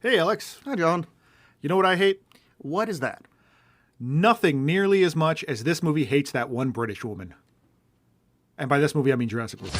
Hey, Alex. Hi, John. You know what I hate? What is that? Nothing nearly as much as this movie hates that one British woman. And by this movie, I mean Jurassic movie.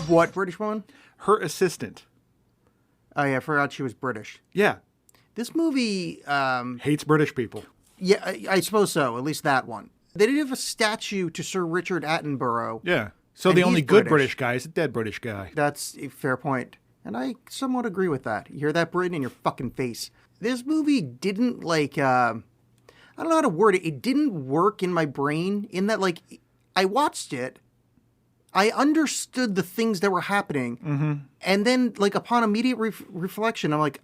What British woman? Her assistant. Oh, yeah, I forgot she was British. Yeah. This movie, Hates British people. yeah, I suppose so, at least that one. They did have a statue to Sir Richard Attenborough. Yeah. So And the only he's good British. British guy is a dead British guy. That's a fair point. And I somewhat agree with that. You hear that, Britain, in your fucking face. This movie didn't, I don't know how to word it. It didn't work in my brain in that, I watched it. I understood the things that were happening, and then, upon immediate reflection, I'm like,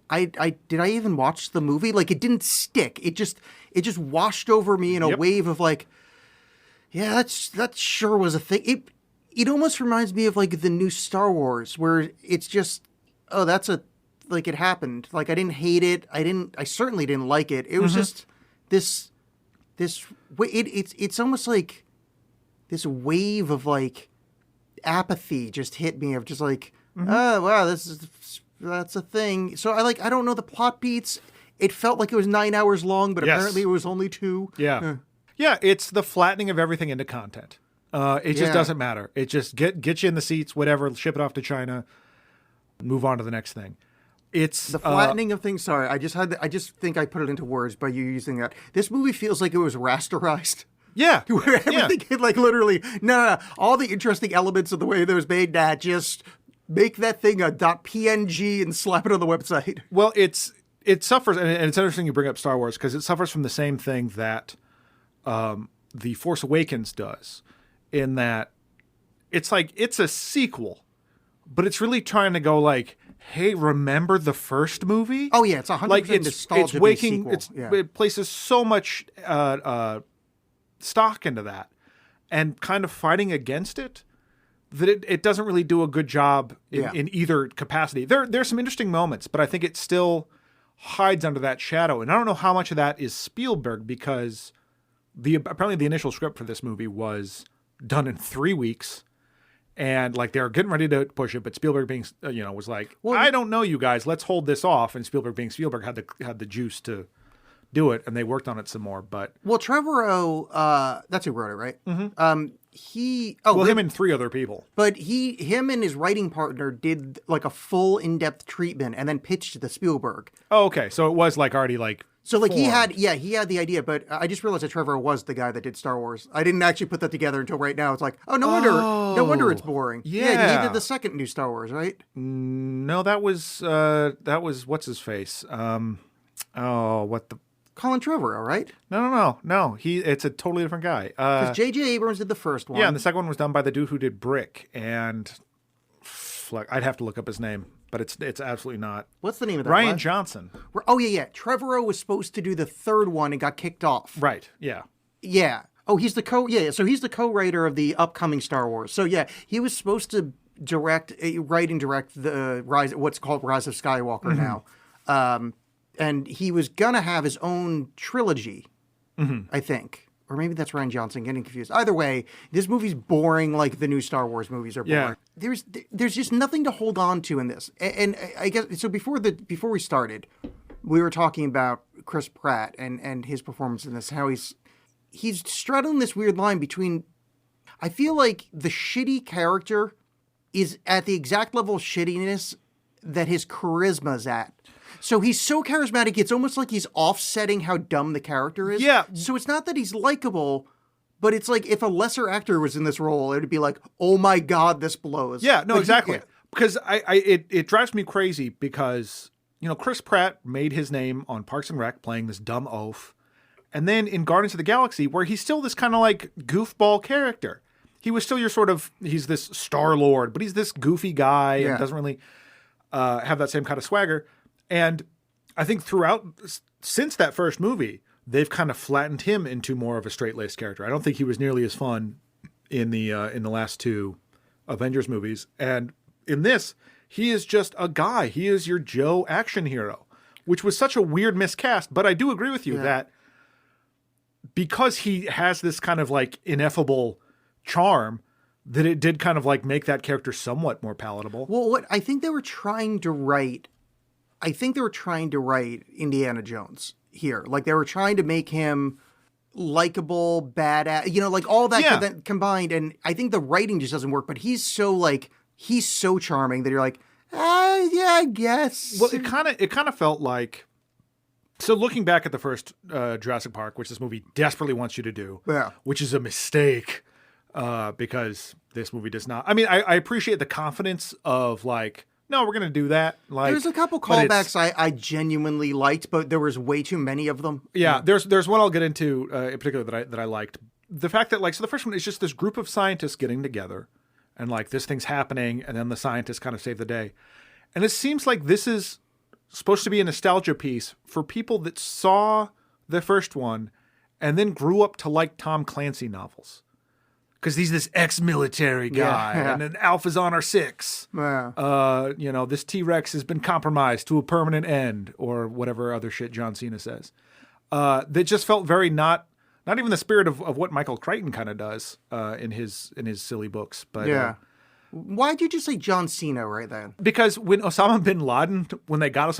did I even watch the movie? It didn't stick. It just washed over me in a wave of yeah, that sure was a thing. It almost reminds me of the new Star Wars, where it's just, oh, it happened. I didn't hate it. I certainly didn't like it. It was just this it's almost like this wave of apathy just hit me of just oh wow, that's a thing. So I don't know the plot beats. It felt like it was 9 hours long, but apparently it was only 2. Yeah. Yeah, it's the flattening of everything into content. It just doesn't matter. It just get you in the seats, whatever, ship it off to China, move on to the next thing. It's the flattening of things. Sorry, I just think I put it into words by you using that. This movie feels like it was rasterized. Yeah. Where everything, literally, no, all the interesting elements of the way that was made, just make that thing a .png and slap it on the website. Well, it suffers, and it's interesting you bring up Star Wars, because it suffers from the same thing that The Force Awakens does, in that it's it's a sequel, but it's really trying to go hey, remember the first movie? Oh yeah, it's 100% nostalgia. It places so much stock into that, and kind of fighting against it, that it doesn't really do a good job in either capacity. There's some interesting moments, but I think it still hides under that shadow. And I don't know how much of that is Spielberg, because apparently the initial script for this movie was done in 3 weeks, and they were getting ready to push it, but Spielberg being was well, I don't know, you guys, let's hold this off. And Spielberg being Spielberg had the juice to do it, and they worked on it some more. But Trevorrow, that's who wrote it, right? Him and 3 other people. But him and his writing partner did a full in-depth treatment and then pitched to Spielberg. Oh, okay. So it was already So formed. he had the idea, but I just realized that Trevorrow was the guy that did Star Wars. I didn't actually put that together until right now. It's no wonder it's boring. Yeah. He did the second new Star Wars, right? No, that was what's his face? Colin Trevorrow, right? No. It's a totally different guy. Because J.J. Abrams did the first one. Yeah, and the second one was done by the dude who did Brick, and I'd have to look up his name, but it's absolutely not. What's the name of that? Ryan Johnson. Oh yeah. Trevorrow was supposed to do the third one and got kicked off. Right. Yeah. Yeah. Oh, he's the So he's the co-writer of the upcoming Star Wars. So yeah, he was supposed to write and direct the what's called Rise of Skywalker now. And he was gonna have his own trilogy, I think. Or maybe that's Ryan Johnson, getting confused. Either way, this movie's boring like the new Star Wars movies are boring. Yeah. There's just nothing to hold on to in this. And I guess, so before we started, we were talking about Chris Pratt and his performance in this, how he's straddling this weird line between, I feel like the shitty character is at the exact level of shittiness that his charisma's at. So he's so charismatic, it's almost like he's offsetting how dumb the character is. Yeah. So it's not that he's likable, but it's if a lesser actor was in this role, it would be oh my God, this blows. Yeah, no, exactly. Because it drives me crazy, because, Chris Pratt made his name on Parks and Rec playing this dumb oaf. And then in Guardians of the Galaxy, where he's still this kind of like goofball character. He was still he's this Star-Lord, but he's this goofy guy and doesn't really have that same kind of swagger. And I think since that first movie, they've kind of flattened him into more of a straight-laced character. I don't think he was nearly as fun in the last two Avengers movies. And in this, he is just a guy. He is your Joe action hero, which was such a weird miscast. But I do agree with you that because he has this kind of like ineffable charm, that it did kind of like make that character somewhat more palatable. Well, what I think they were trying to write Indiana Jones here. Like they were trying to make him likable, badass, like all that combined. And I think the writing just doesn't work, but he's so charming that you're like, yeah, I guess. Well, it kind of felt like, so looking back at the first Jurassic Park, which this movie desperately wants you to do, which is a mistake because this movie does not. I mean, I appreciate the confidence of like, no, we're going to do that. Like, there's a couple callbacks I genuinely liked, but there was way too many of them. Yeah, there's one I'll get into in particular that I liked. The fact that like, so the first one is just this group of scientists getting together and like this thing's happening and then the scientists kind of save the day. And it seems like this is supposed to be a nostalgia piece for people that saw the first one and then grew up to like Tom Clancy novels. Because he's this ex-military guy, and an Alpha's on our 6. Yeah. This T-Rex has been compromised to a permanent end, or whatever other shit John Cena says. That just felt very not even the spirit of what Michael Crichton kind of does in his silly books. But why'd you just say John Cena right then? Because when they got Osama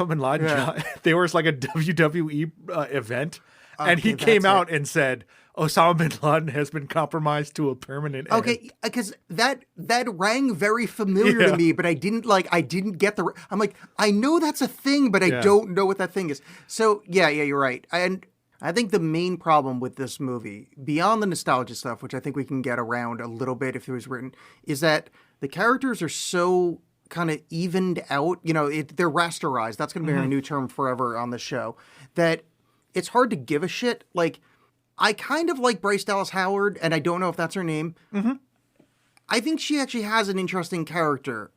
bin Laden, there was like a WWE event, and he came out and said, Osama bin Laden has been compromised to a permanent end. Okay, because that rang very familiar to me, but I didn't get the. I'm like, I know that's a thing, but I don't know what that thing is. So yeah, you're right. And I think the main problem with this movie, beyond the nostalgia stuff, which I think we can get around a little bit if it was written, is that the characters are so kind of evened out. They're rasterized. That's going to be a new term forever on the show. That it's hard to give a shit. Like, I kind of like Bryce Dallas Howard, and I don't know if that's her name. Mm-hmm. I think she actually has an interesting character,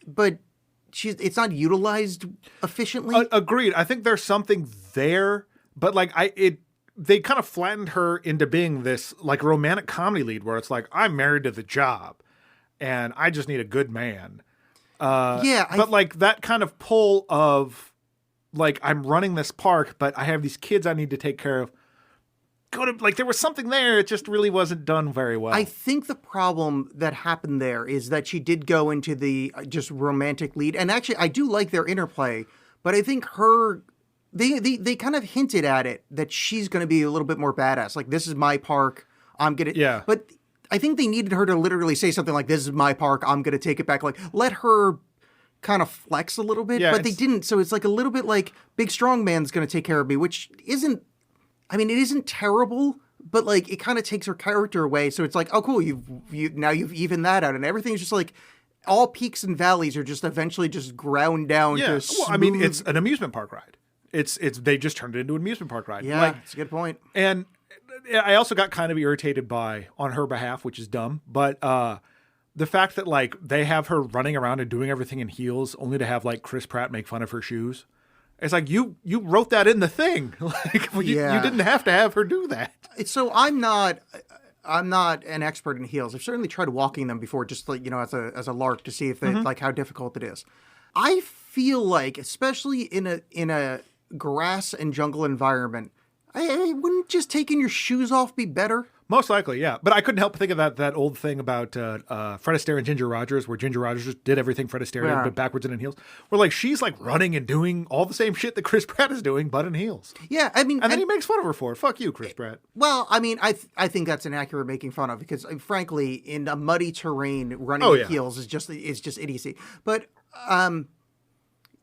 but it's not utilized efficiently. Agreed. I think there's something there, but like they kind of flattened her into being this like romantic comedy lead, where it's like, I'm married to the job, and I just need a good man. But like that kind of pull of like, I'm running this park, but I have these kids I need to take care of. There was something there. It just really wasn't done very well. I think the problem that happened there is that she did go into the just romantic lead. And actually, I do like their interplay, but I think they kind of hinted at it that she's going to be a little bit more badass. Like, this is my park. I'm going to. Yeah. But I think they needed her to literally say something like, this is my park. I'm going to take it back. Like, let her kind of flex a little bit. But they didn't. So it's like a little bit like, big strong man's going to take care of me, which isn't. I mean, it isn't terrible, but like it kind of takes her character away. So it's like, oh, cool, you've evened that out, and everything's just like all peaks and valleys are just eventually just ground down. Yeah, well, I mean, it's an amusement park ride. It's they just turned it into an amusement park ride. Yeah, that's a good point. And I also got kind of irritated on her behalf, which is dumb, but the fact that like they have her running around and doing everything in heels, only to have like Chris Pratt make fun of her shoes. It's like, you wrote that in the thing. Like, you didn't have to have her do that. So I'm not an expert in heels. I've certainly tried walking them before, just like, as a lark to see if they, like how difficult it is. I feel like, especially in a grass and jungle environment, wouldn't just taking your shoes off be better? Most likely, yeah. But I couldn't help but think of that old thing about Fred Astaire and Ginger Rogers, where Ginger Rogers just did everything Fred Astaire did, but backwards and in heels. Where like she's like running and doing all the same shit that Chris Pratt is doing, but in heels. Yeah, I mean, and then he makes fun of her for it. Fuck you, Chris Pratt. Well, I mean, I think that's inaccurate making fun of, because frankly, in a muddy terrain, running in heels is just idiocy. But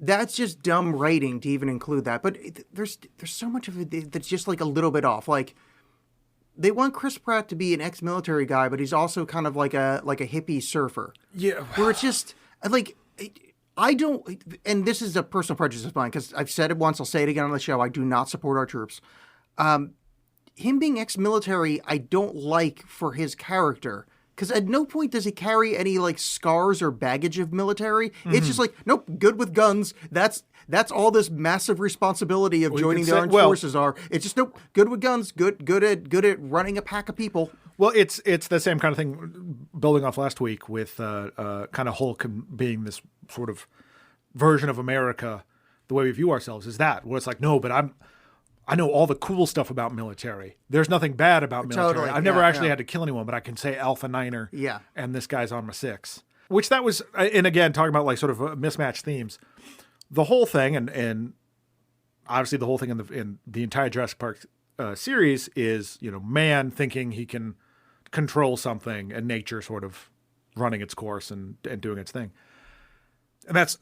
that's just dumb writing to even include that. But there's so much of it that's just like a little bit off. Like, they want Chris Pratt to be an ex-military guy, but he's also kind of like a hippie surfer. Yeah. Where it's just like, I don't, and this is a personal prejudice of mine, because I've said it once, I'll say it again on the show. I do not support our troops. him being ex-military, I don't like for his character. Because at no point does he carry any, like, scars or baggage of military. Mm-hmm. It's just like, nope, good with guns. That's all this massive responsibility of joining the armed forces are. It's just, nope, good with guns, good at running a pack of people. Well, it's the same kind of thing, building off last week with kind of Hulk being this sort of version of America, the way we view ourselves is that, where it's like, no, but I know all the cool stuff about military. There's nothing bad about military. Totally. I've never actually had to kill anyone, but I can say Alpha Niner. Yeah. And this guy's on my 6. Which that was, and again, talking about like sort of mismatched themes. The whole thing, and obviously the whole thing in the entire Jurassic Park series is, man thinking he can control something and nature sort of running its course and doing its thing. And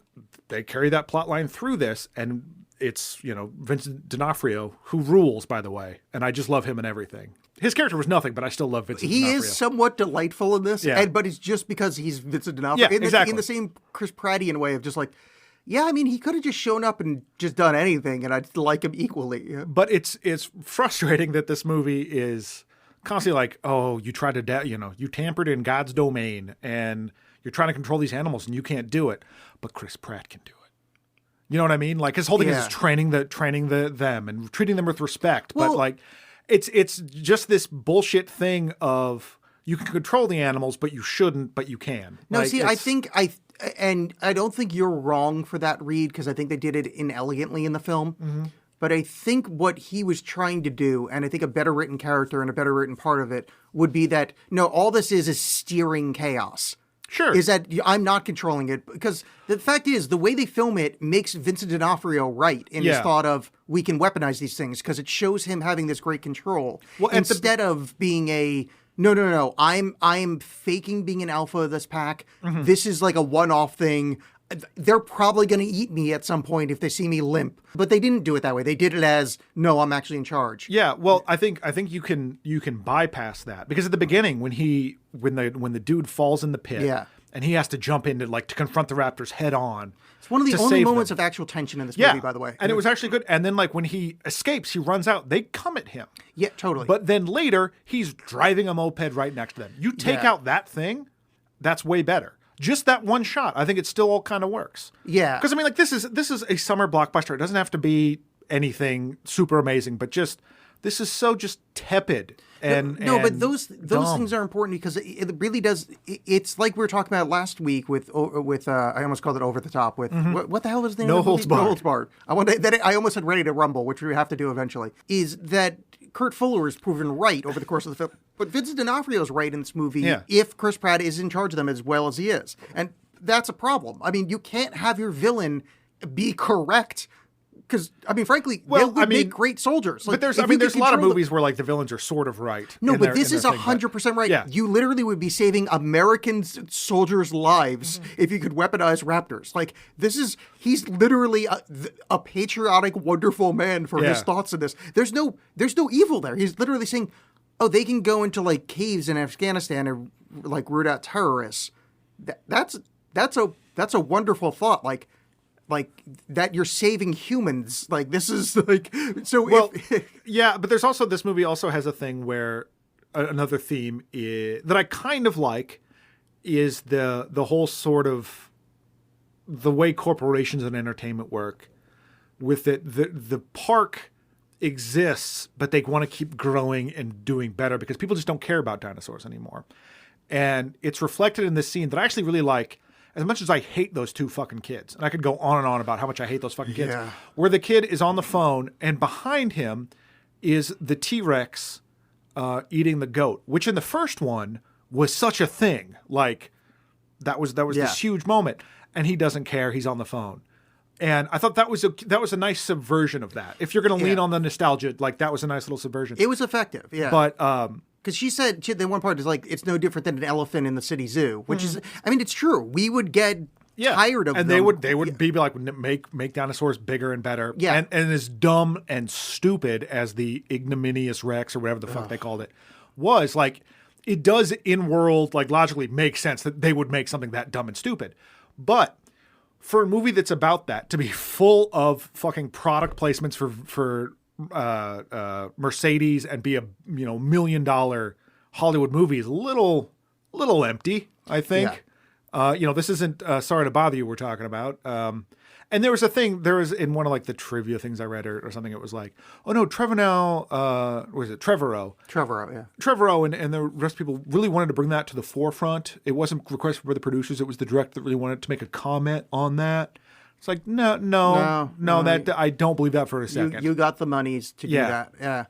they carry that plot line through this, and it's, Vincent D'Onofrio, who rules, by the way. And I just love him in everything. His character was nothing, but I still love Vincent D'Onofrio. He is somewhat delightful in this, but it's just because he's Vincent D'Onofrio. Yeah, exactly. In the same Chris Prattian way of just like, yeah, I mean, he could have just shown up and just done anything, and I'd like him equally. Yeah. But it's frustrating that this movie is constantly like, oh, you tried to, you tampered in God's domain, and you're trying to control these animals, and you can't do it. But Chris Pratt can do it. You know what I mean? Like his whole thing is training them and treating them with respect. Well, but like, it's just this bullshit thing of you can control the animals, but you shouldn't, but you can. No, like, see, I don't think you're wrong for that read, because I think they did it inelegantly in the film. Mm-hmm. But I think what he was trying to do, and I think a better written character and a better written part of it would be that, no, all this is steering chaos. Sure. Is that I'm not controlling it, because the fact is the way they film it makes Vincent D'Onofrio right in his thought of we can weaponize these things, because it shows him having this great control instead of being a no. I'm faking being an alpha of this pack. Mm-hmm. This is like a one-off thing. They're probably going to eat me at some point if they see me limp. But they didn't do it that way. They did it as, no, I'm actually in charge. Yeah, well, I think you can bypass that, because at the beginning when the dude falls in the pit and he has to jump in to confront the raptors head on. It's one of the only moments of actual tension in this movie, by the way. And it was actually good. And then when he escapes, he runs out. They come at him. Yeah, totally. But then later, he's driving a moped right next to them. You take out that thing, that's way better. Just that one shot, I think it still all kind of works. Yeah. Because, I mean, this is a summer blockbuster. It doesn't have to be anything super amazing, but this is so just tepid. But those things are important, because it really does. It's like we were talking about last week with I almost called it Over the Top with what the hell was the name? No Holds Barred. No Holds Barred. I almost said Ready to Rumble, which we have to do eventually. Is that Kurt Fuller is proven right over the course of the film, but Vincent D'Onofrio is right in this movie if Chris Pratt is in charge of them as well as he is, and that's a problem. I mean, you can't have your villain be correct. Because, I mean, frankly, they would make great soldiers. But there's a lot of movies where the villains are sort of right. No, but this is 100% right. Yeah. You literally would be saving American soldiers' lives if you could weaponize raptors. He's literally a patriotic, wonderful man for his thoughts in this. There's no evil there. He's literally saying, oh, they can go into caves in Afghanistan and root out terrorists. That's a wonderful thought. Like that you're saving humans. This is so. Well, but there's also, this movie also has a thing where another theme that I kind of like is the whole sort of the way corporations and entertainment work. With it, the park exists, but they want to keep growing and doing better because people just don't care about dinosaurs anymore, and it's reflected in this scene that I actually really like. As much as I hate those two fucking kids, and I could go on and on about how much I hate those fucking kids, where the kid is on the phone and behind him is the T-Rex eating the goat, which in the first one was such a thing. That was this huge moment, and he doesn't care. He's on the phone. And I thought that was a nice subversion of that. If you're going to lean on the nostalgia, that was a nice little subversion. It was effective, yeah. But because she said, the one part is it's no different than an elephant in the city zoo, which is, I mean, it's true. We would get tired of them. And they would be make dinosaurs bigger and better. Yeah. And as dumb and stupid as the ignominious Rex or whatever the fuck they called it was, it does in world, logically make sense that they would make something that dumb and stupid. But for a movie that's about that, to be full of fucking product placements for Mercedes and be a $1 million Hollywood movie is a little empty, I think. This isn't Sorry to Bother You we're talking about. And there was in one of like the trivia things I read or something, it was like, oh no, Trevorrow, Trevorrow, yeah. Trevorrow and the rest of people really wanted to bring that to the forefront. It wasn't requested by the producers. It was the director that really wanted to make a comment on that. It's like, no, that I don't believe that for a second. You got the monies to do that. Yeah.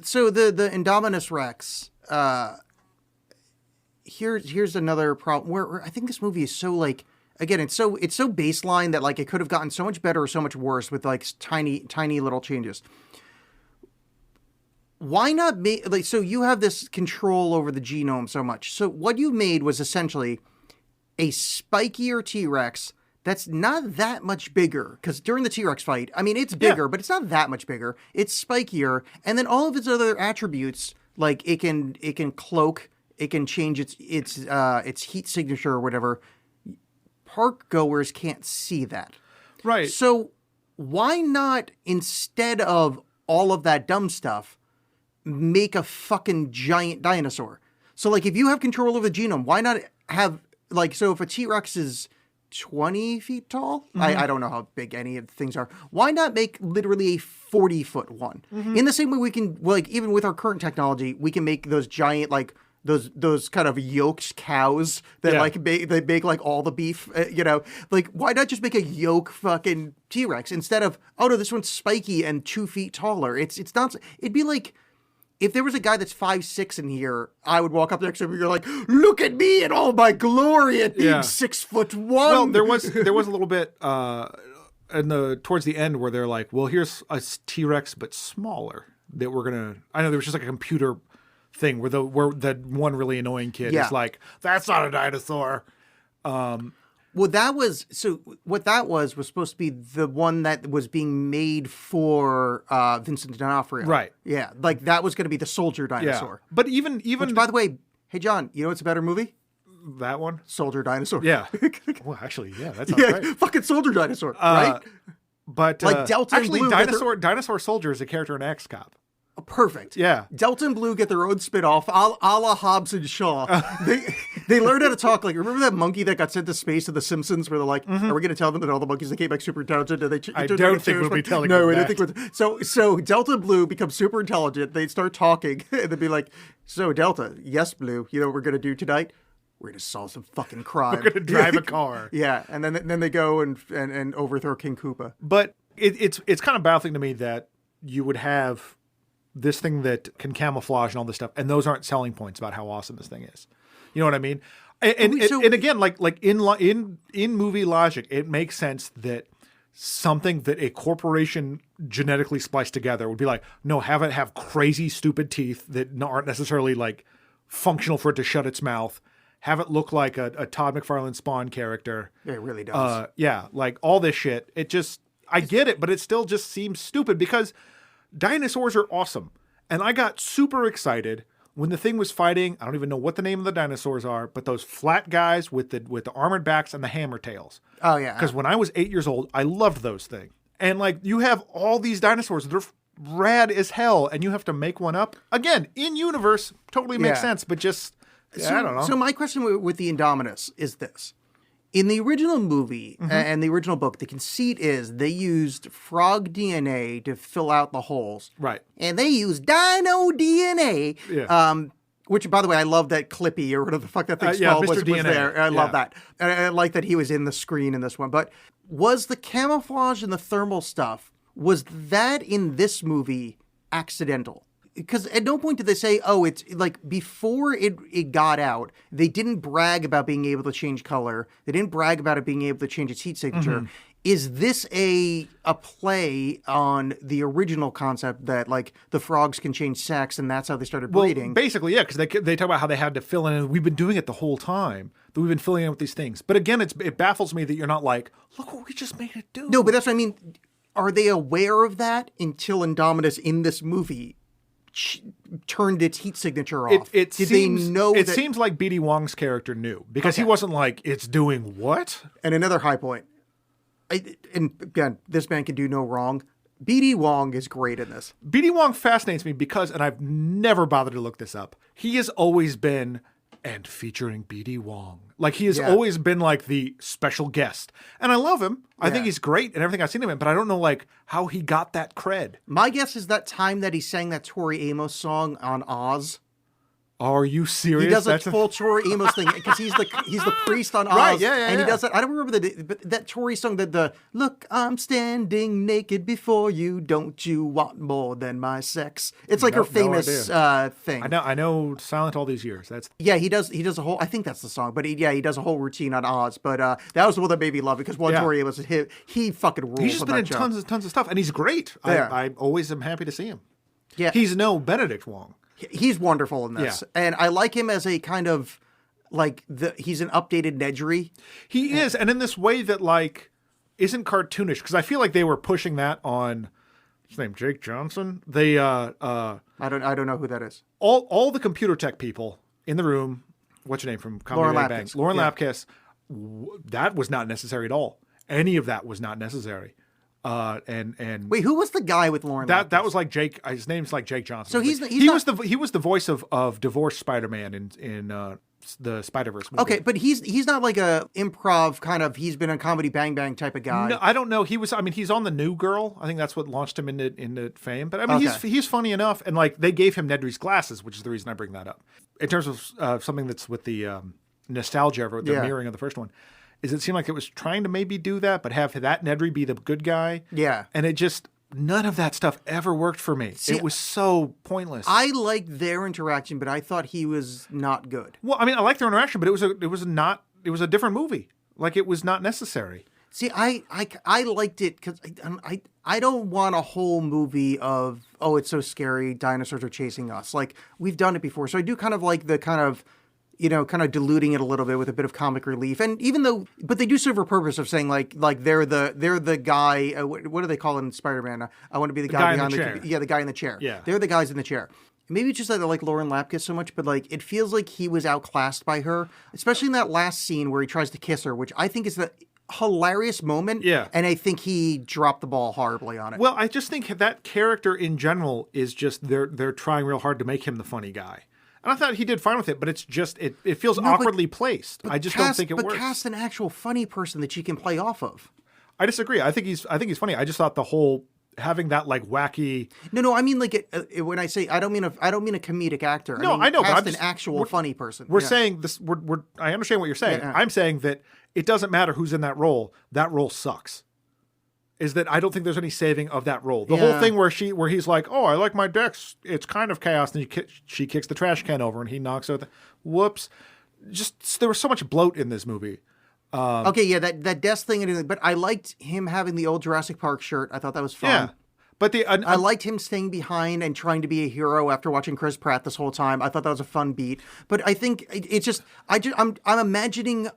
So the Indominus Rex, here's another problem where I think this movie is so like, again, it's so baseline that like it could have gotten so much better or so much worse with like tiny little changes. Why not make like, so you have this control over the genome so much. So what you made was essentially a spikier T-Rex that's not that much bigger, because during the T-Rex fight, I mean, it's bigger, but it's not that much bigger. It's spikier, and then all of its other attributes, like it can cloak, it can change its heat signature or whatever. Park goers can't see that. Right. So why not, instead of all of that dumb stuff, make a fucking giant dinosaur? So like if you have control over the genome, why not have like, so if a T-Rex is 20 feet tall, I don't know how big any of the things are, why not make literally a 40-foot one? In the same way we can, like, even with our current technology, we can make those giant, like, those kind of yoked cows that like they make like all the beef, like why not just make a yoke fucking T-Rex instead of, oh no, this one's spiky and 2 feet taller. It's not, it'd be like, if there was a guy that's 5'6" in here, I would walk up next to him and you're like, look at me in all my glory at being 6'1". Well, there was a little bit towards the end where they're like, well, here's a T-Rex but smaller that we're gonna. I know there was just like a computer thing where that one really annoying kid is like, that's not a dinosaur. What that was supposed to be the one that was being made for Vincent D'Onofrio. Right. Yeah. Like that was going to be the soldier dinosaur. Yeah. But even which, by the way, hey John, you know what's a better movie? That one? Soldier Dinosaur. Yeah. Well, actually, yeah, that sounds great. Fucking Soldier Dinosaur, right? But like Delta actually, and Blue Dinosaur Soldier is a character in X-Cop. Perfect. Yeah. Delta and Blue get their own spin-off, a la Hobbs and Shaw. They learned how to talk. Like, remember that monkey that got sent to space in The Simpsons where they're like, are we going to tell them that all the monkeys that came back super intelligent? I don't think we'll be telling them that. I don't think so Delta and Blue become super intelligent. They start talking and they'd be like, so Delta, yes, Blue, you know what we're going to do tonight? We're going to solve some fucking crime. We're going to drive a car. Yeah. And then they go and overthrow King Koopa. But it's kind of baffling to me that you would have this thing that can camouflage and all this stuff, and those aren't selling points about how awesome this thing is. You know what I mean? And again, like in movie logic, it makes sense that something that a corporation genetically spliced together would be like, no, have it have crazy, stupid teeth that aren't necessarily like functional for it to shut its mouth. Have it look like a Todd McFarlane Spawn character. Yeah, it really does. Like all this shit. It just, I get it, but it still just seems stupid because dinosaurs are awesome. And I got super excited when the thing was fighting. I don't even know what the name of the dinosaurs are, but those flat guys with the armored backs and the hammer tails. Oh, yeah. Because when I was 8 years old, I loved those things. And like you have all these dinosaurs, they're rad as hell, and you have to make one up. Again, in universe, totally makes sense, but just, I don't know. So my question with the Indominus is this. In the original movie and the original book, the conceit is they used frog DNA to fill out the holes. Right. And they used dino DNA. Yeah. Which, by the way, I love that Clippy or whatever the fuck that thing's called was there. I love that. And I like that he was in the screen in this one. But was the camouflage and the thermal stuff, was that in this movie accidental? Because at no point did they say, oh, it's like before it got out, they didn't brag about being able to change color. They didn't brag about it being able to change its heat signature. Is this a play on the original concept that like the frogs can change sex and that's how they started breeding? Well, basically, yeah, because they talk about how they had to fill in, and we've been doing it the whole time. That we've been filling in with these things. But again, it baffles me that you're not like, look what we just made it do. No, but that's what I mean. Are they aware of that until Indominus in this movie turned its heat signature off? Did they know it seems like B.D. Wong's character knew, because he wasn't like, it's doing what? And another high point, and again, this man can do no wrong. BD Wong is great in this. BD Wong fascinates me because, and I've never bothered to look this up, he has always been, and featuring BD Wong. Like, he has always been like the special guest. And I love him. I think he's great and everything I've seen him in, but I don't know like how he got that cred. My guess is that time that he sang that Tori Amos song on Oz. Are you serious? He does a full Tori Amos thing because he's the priest on Oz. Right, and he does that. I don't remember that Tori song that the "Look, I'm standing naked before you. Don't you want more than my sex?" It's like her famous thing. I know. Silent all these years. He does a whole. I think that's the song, but he does a whole routine on Oz. But that was the one that made me love it because Tori Amos he fucking rules. He's just been in tons of stuff, and he's great. Yeah. I always am happy to see him. Yeah, he's no Benedict Wong. He's wonderful in this. Yeah. And I like him as a kind of, like, he's an updated Nedry. He is, and in this way that, like, isn't cartoonish, because I feel like they were pushing that on, his name, Jake Johnson? They, I don't know who that is. All the computer tech people in the room, what's your name from Comedy Bang Bang? Lauren Lapkus, that was not necessary at all. Any of that was not necessary. And wait, who was the guy with Lauren? That was like Jake. His name's like Jake Johnson. So he was the voice of divorced Spider-Man in the Spider-Verse movie. Okay, but he's not like a improv kind of. He's been a Comedy Bang Bang type of guy. No, I don't know. He's on the New Girl. I think that's what launched him into fame. But I mean, he's funny enough, and like they gave him Nedry's glasses, which is the reason I bring that up. In terms of something that's with the nostalgia or the mirroring of the first one. Is it seemed like it was trying to maybe do that, but have that Nedry be the good guy. Yeah. And it just, none of that stuff ever worked for me. See, it was so pointless. I liked their interaction, but I thought he was not good. Well, I mean, I liked their interaction, but it was a different movie. Like, it was not necessary. See, I liked it because I don't want a whole movie of, oh, it's so scary, dinosaurs are chasing us. Like, we've done it before. So I do kind of like the kind of, kind of diluting it a little bit with a bit of comic relief. And even though, but they do serve a purpose of saying like they're the guy, what do they call it in Spider-Man? I want to be the guy behind the chair. Yeah, the guy in the chair. Yeah. They're the guys in the chair. Maybe it's just that I like Lauren Lapkus so much, but like it feels like he was outclassed by her, especially in that last scene where he tries to kiss her, which I think is the hilarious moment. Yeah. And I think he dropped the ball horribly on it. Well, I just think that character in general is just, they're trying real hard to make him the funny guy. And I thought he did fine with it, but it's just, it feels awkwardly placed. I just don't think it works. But cast an actual funny person that she can play off of. I disagree. I think he's funny. I just thought the whole having that like wacky. No. I mean like when I say I don't mean a comedic actor. No, I know. Cast an actual funny person. We're saying this. I understand what you're saying. Yeah. I'm saying that it doesn't matter who's in that role. That role sucks. Is that I don't think there's any saving of that role. The whole thing where he's like, oh, I like my decks. It's kind of chaos. And she kicks the trash can over and he knocks out whoops. Just, there was so much bloat in this movie. That desk thing. But I liked him having the old Jurassic Park shirt. I thought that was fun. Yeah. But I liked him staying behind and trying to be a hero after watching Chris Pratt this whole time. I thought that was a fun beat. But I think it's just I'm imagining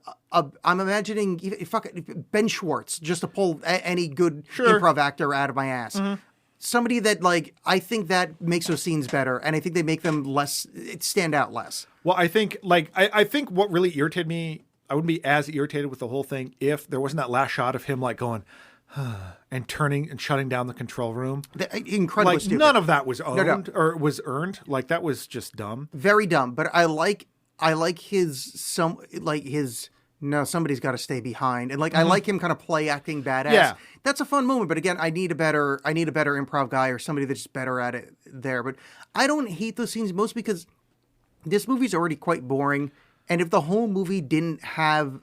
Ben Schwartz just to pull any good improv actor out of my ass. Mm-hmm. Somebody that like I think that makes those scenes better, and I think they make them stand out less. Well, I think I think what really irritated me, I wouldn't be as irritated with the whole thing if there wasn't that last shot of him like going. And turning and shutting down the control room. Incredibly stupid. None of that was owned or was earned. Like that was just dumb. Very dumb. But I like somebody's got to stay behind. And I like him kind of play acting badass. Yeah. That's a fun moment. But again, I need a better improv guy or somebody that's better at it there. But I don't hate those scenes mostly because this movie's already quite boring. And if the whole movie didn't have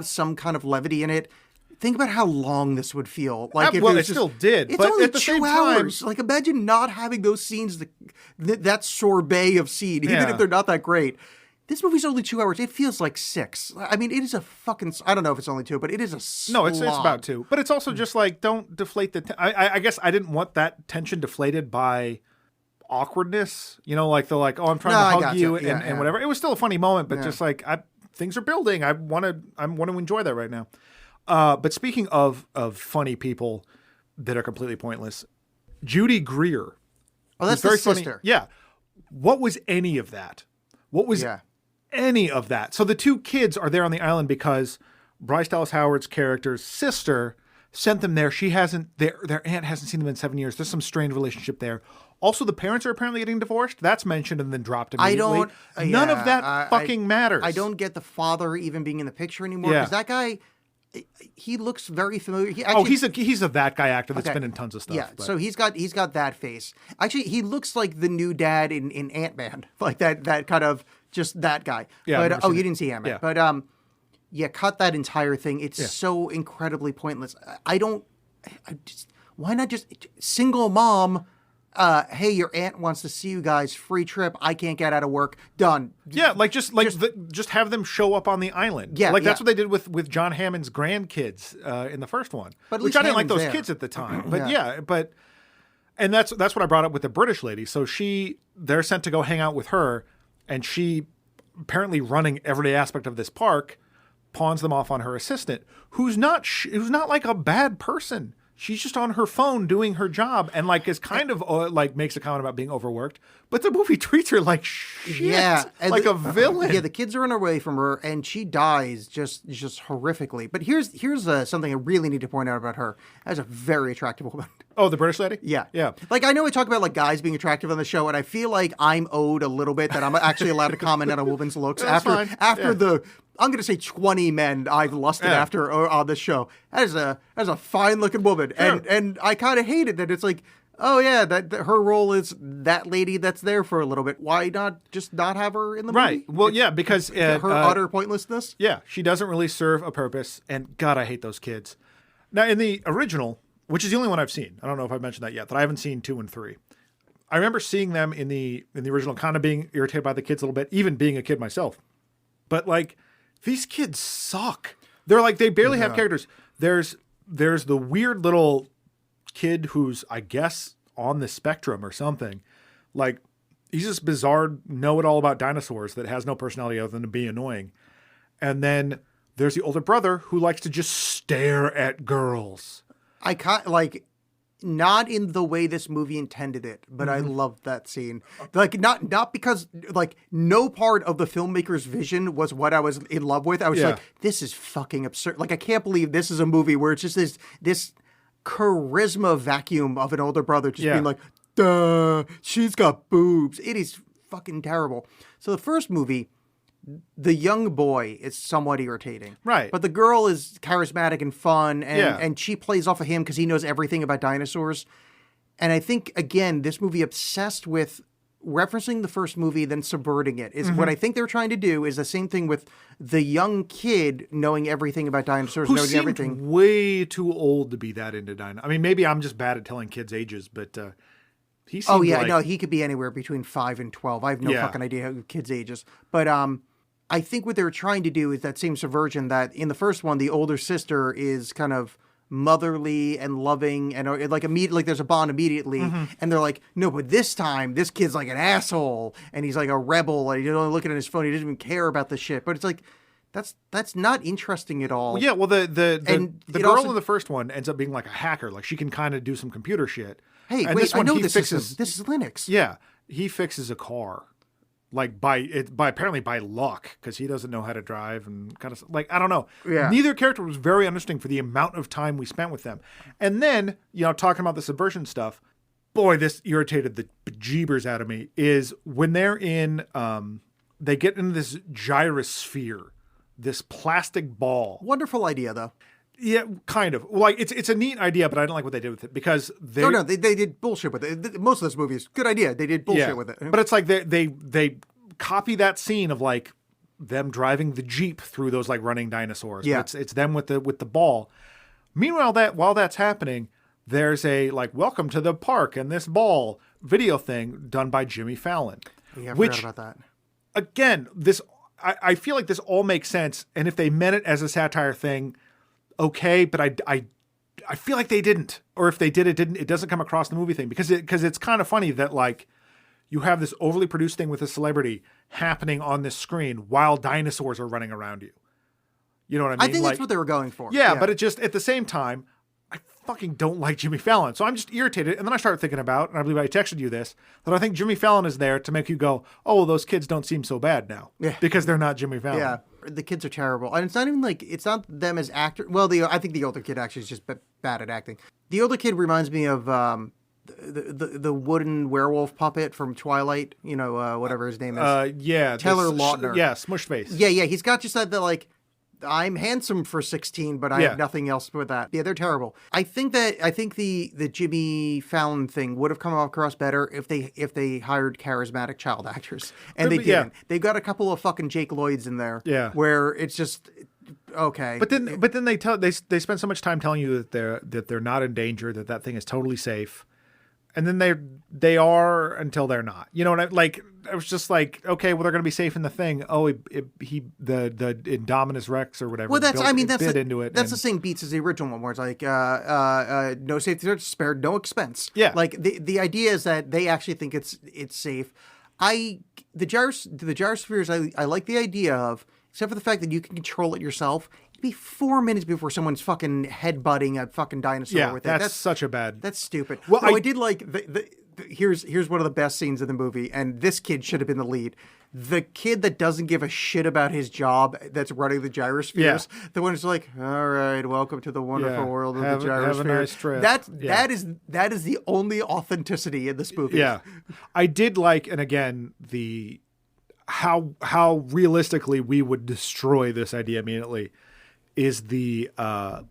some kind of levity in it, think about how long this would feel. Like if it still did. It's but only at the 2 same hours. time, like imagine not having those scenes, that sorbet of scene, even if they're not that great. This movie's only 2 hours. It feels like 6. I mean, it is a fucking. I don't know if it's only 2, but it is a slog. No, it's about 2. But it's also just like don't deflate the. I guess I didn't want that tension deflated by awkwardness. Like the oh, I'm trying to hug you and whatever. It was still a funny moment, but just like things are building. I want to enjoy that right now. But speaking of funny people that are completely pointless, Judy Greer. Oh, that's the sister. Funny. Yeah. What was any of that? What was any of that? So the 2 kids are there on the island because Bryce Dallas Howard's character's sister sent them there. She hasn't, their aunt hasn't seen them in 7 years. There's some strained relationship there. Also, the parents are apparently getting divorced. That's mentioned and then dropped immediately. None of that fucking matters. I don't get the father even being in the picture anymore. Because that guy, he looks very familiar. He's a that guy actor that's been in tons of stuff. Yeah, but. So he's got that face. Actually, he looks like the new dad in Ant-Man. Like that kind of, just that guy. Yeah, but you didn't see Ant-Man. Yeah. But cut that entire thing. It's so incredibly pointless. Why not just single mom? Hey, your aunt wants to see you guys. Free trip. I can't get out of work. Done. Yeah, just have them show up on the island. Yeah, that's what they did with John Hammond's grandkids in the first one. But which I didn't like those kids at the time. But and that's what I brought up with the British lady. So they're sent to go hang out with her, and she apparently running every aspect of this park, pawns them off on her assistant, who's not like a bad person. She's just on her phone doing her job and like is kind of like makes a comment about being overworked. But the movie treats her like shit, like a villain. Yeah, the kids are away from her and she dies just horrifically. But here's something I really need to point out about her. As a very attractive woman. Oh, the British lady? Yeah. Yeah. Like, I know we talk about like guys being attractive on the show, and I feel like I'm owed a little bit that I'm actually allowed to comment on a woman's looks after the I'm going to say 20 men I've lusted after on this show. As a fine-looking woman. Sure. And I kind of hated that. It's like, oh, yeah, that her role is that lady that's there for a little bit. Why not just not have her in the movie? Right. Well, because her utter pointlessness? Yeah, she doesn't really serve a purpose. And, God, I hate those kids. Now, in the original, which is the only one I've seen. I don't know if I've mentioned that yet, but I haven't seen 2 and 3. I remember seeing them in the original, kind of being irritated by the kids a little bit, even being a kid myself. But, like, these kids suck. They're like, they barely have characters. There's the weird little kid who's, I guess, on the spectrum or something. Like, he's this bizarre know-it-all about dinosaurs that has no personality other than to be annoying. And then there's the older brother who likes to just stare at girls. I can't, like, not in the way this movie intended it, but I loved that scene. Like, not because, like, no part of the filmmaker's vision was what I was in love with. I was like, this is fucking absurd. Like, I can't believe this is a movie where it's just this charisma vacuum of an older brother just being like, duh, she's got boobs. It is fucking terrible. So the first movie, the young boy is somewhat irritating. Right. But the girl is charismatic and fun, and she plays off of him because he knows everything about dinosaurs. And I think, again, this movie obsessed with referencing the first movie, then subverting it. Is what I think they're trying to do is the same thing with the young kid knowing everything about dinosaurs, knowing everything. Way too old to be that into dinosaurs. I mean, maybe I'm just bad at telling kids ages, but he seemed no, he could be anywhere between 5 and 12. I have no fucking idea how kids' ages. But I think what they're trying to do is that same subversion that in the first one, the older sister is kind of motherly and loving and like there's a bond immediately. And they're like, no, but this time this kid's like an asshole and he's like a rebel and he's only looking at his phone. He doesn't even care about the shit. But it's like, that's not interesting at all. Well, yeah. Well, the girl also, in the first one ends up being like a hacker. Like she can kind of do some computer shit. Hey, and wait, this one, I know this is Linux. Yeah. He fixes a car. Like apparently by luck, because he doesn't know how to drive and kind of like, I don't know. Yeah. Neither character was very interesting for the amount of time we spent with them. And then, talking about the subversion stuff, boy, this irritated the bejeebers out of me, is when they're in, they get into this gyrosphere, this plastic ball. Wonderful idea, though. Yeah, kind of. Like it's a neat idea, but I don't like what they did with it because they they did bullshit with it. Most of this movie is good idea. They did bullshit with it. But it's like they copy that scene of like them driving the Jeep through those like running dinosaurs. Yeah. It's them with the ball. Meanwhile, while that's happening, there's a like welcome to the park and this ball video thing done by Jimmy Fallon. Yeah, I forgot about that. Again, I feel like this all makes sense, and if they meant it as a satire thing, okay, but I feel like they didn't, or if they did, it doesn't come across the movie thing because it's kind of funny that like you have this overly produced thing with a celebrity happening on this screen while dinosaurs are running around you. You know what I mean? I think that's what they were going for. Yeah, but it just at the same time, I fucking don't like Jimmy Fallon, so I'm just irritated. And then I started thinking about, and I believe I texted you this, that I think Jimmy Fallon is there to make you go, oh, those kids don't seem so bad now, because they're not Jimmy Fallon. Yeah. the kids are terrible, and it's not even like it's not them as actors. Well, I think the older kid actually is just bad at acting. The older kid reminds me of the wooden werewolf puppet from Twilight. Whatever his name is. Taylor Lautner. Smush face. Yeah. He's got just that like. I'm handsome for 16, but I have nothing else with that. Yeah, they're terrible. I think the Jimmy Fallon thing would have come across better if they hired charismatic child actors, and they didn't. Yeah. They've got a couple of fucking Jake Lloyds in there. Yeah. Where it's just okay. But then they spend so much time telling you that they're not in danger, that thing is totally safe. And then they are until they're not. You know what I like? I was just like, okay, well, they're going to be safe in the thing. Oh, the Indominus Rex or whatever. Well, that's into it. That's the same beats as the original one, where it's like no safety spared, no expense. Yeah. Like the idea is that they actually think it's safe. The gyrospheres I like the idea of, except for the fact that you can control it yourself. It'd be 4 minutes before someone's fucking headbutting a fucking dinosaur with it. That's such a bad. That's stupid. Well, I did like here's one of the best scenes of the movie, and this kid should have been the lead. The kid that doesn't give a shit about his job that's running the gyrospheres, the one who's like, all right, welcome to the wonderful world of the gyrosphere. Have a nice trip. That is the only authenticity in this movie. Yeah. I did like, and again, how realistically we would destroy this idea immediately is the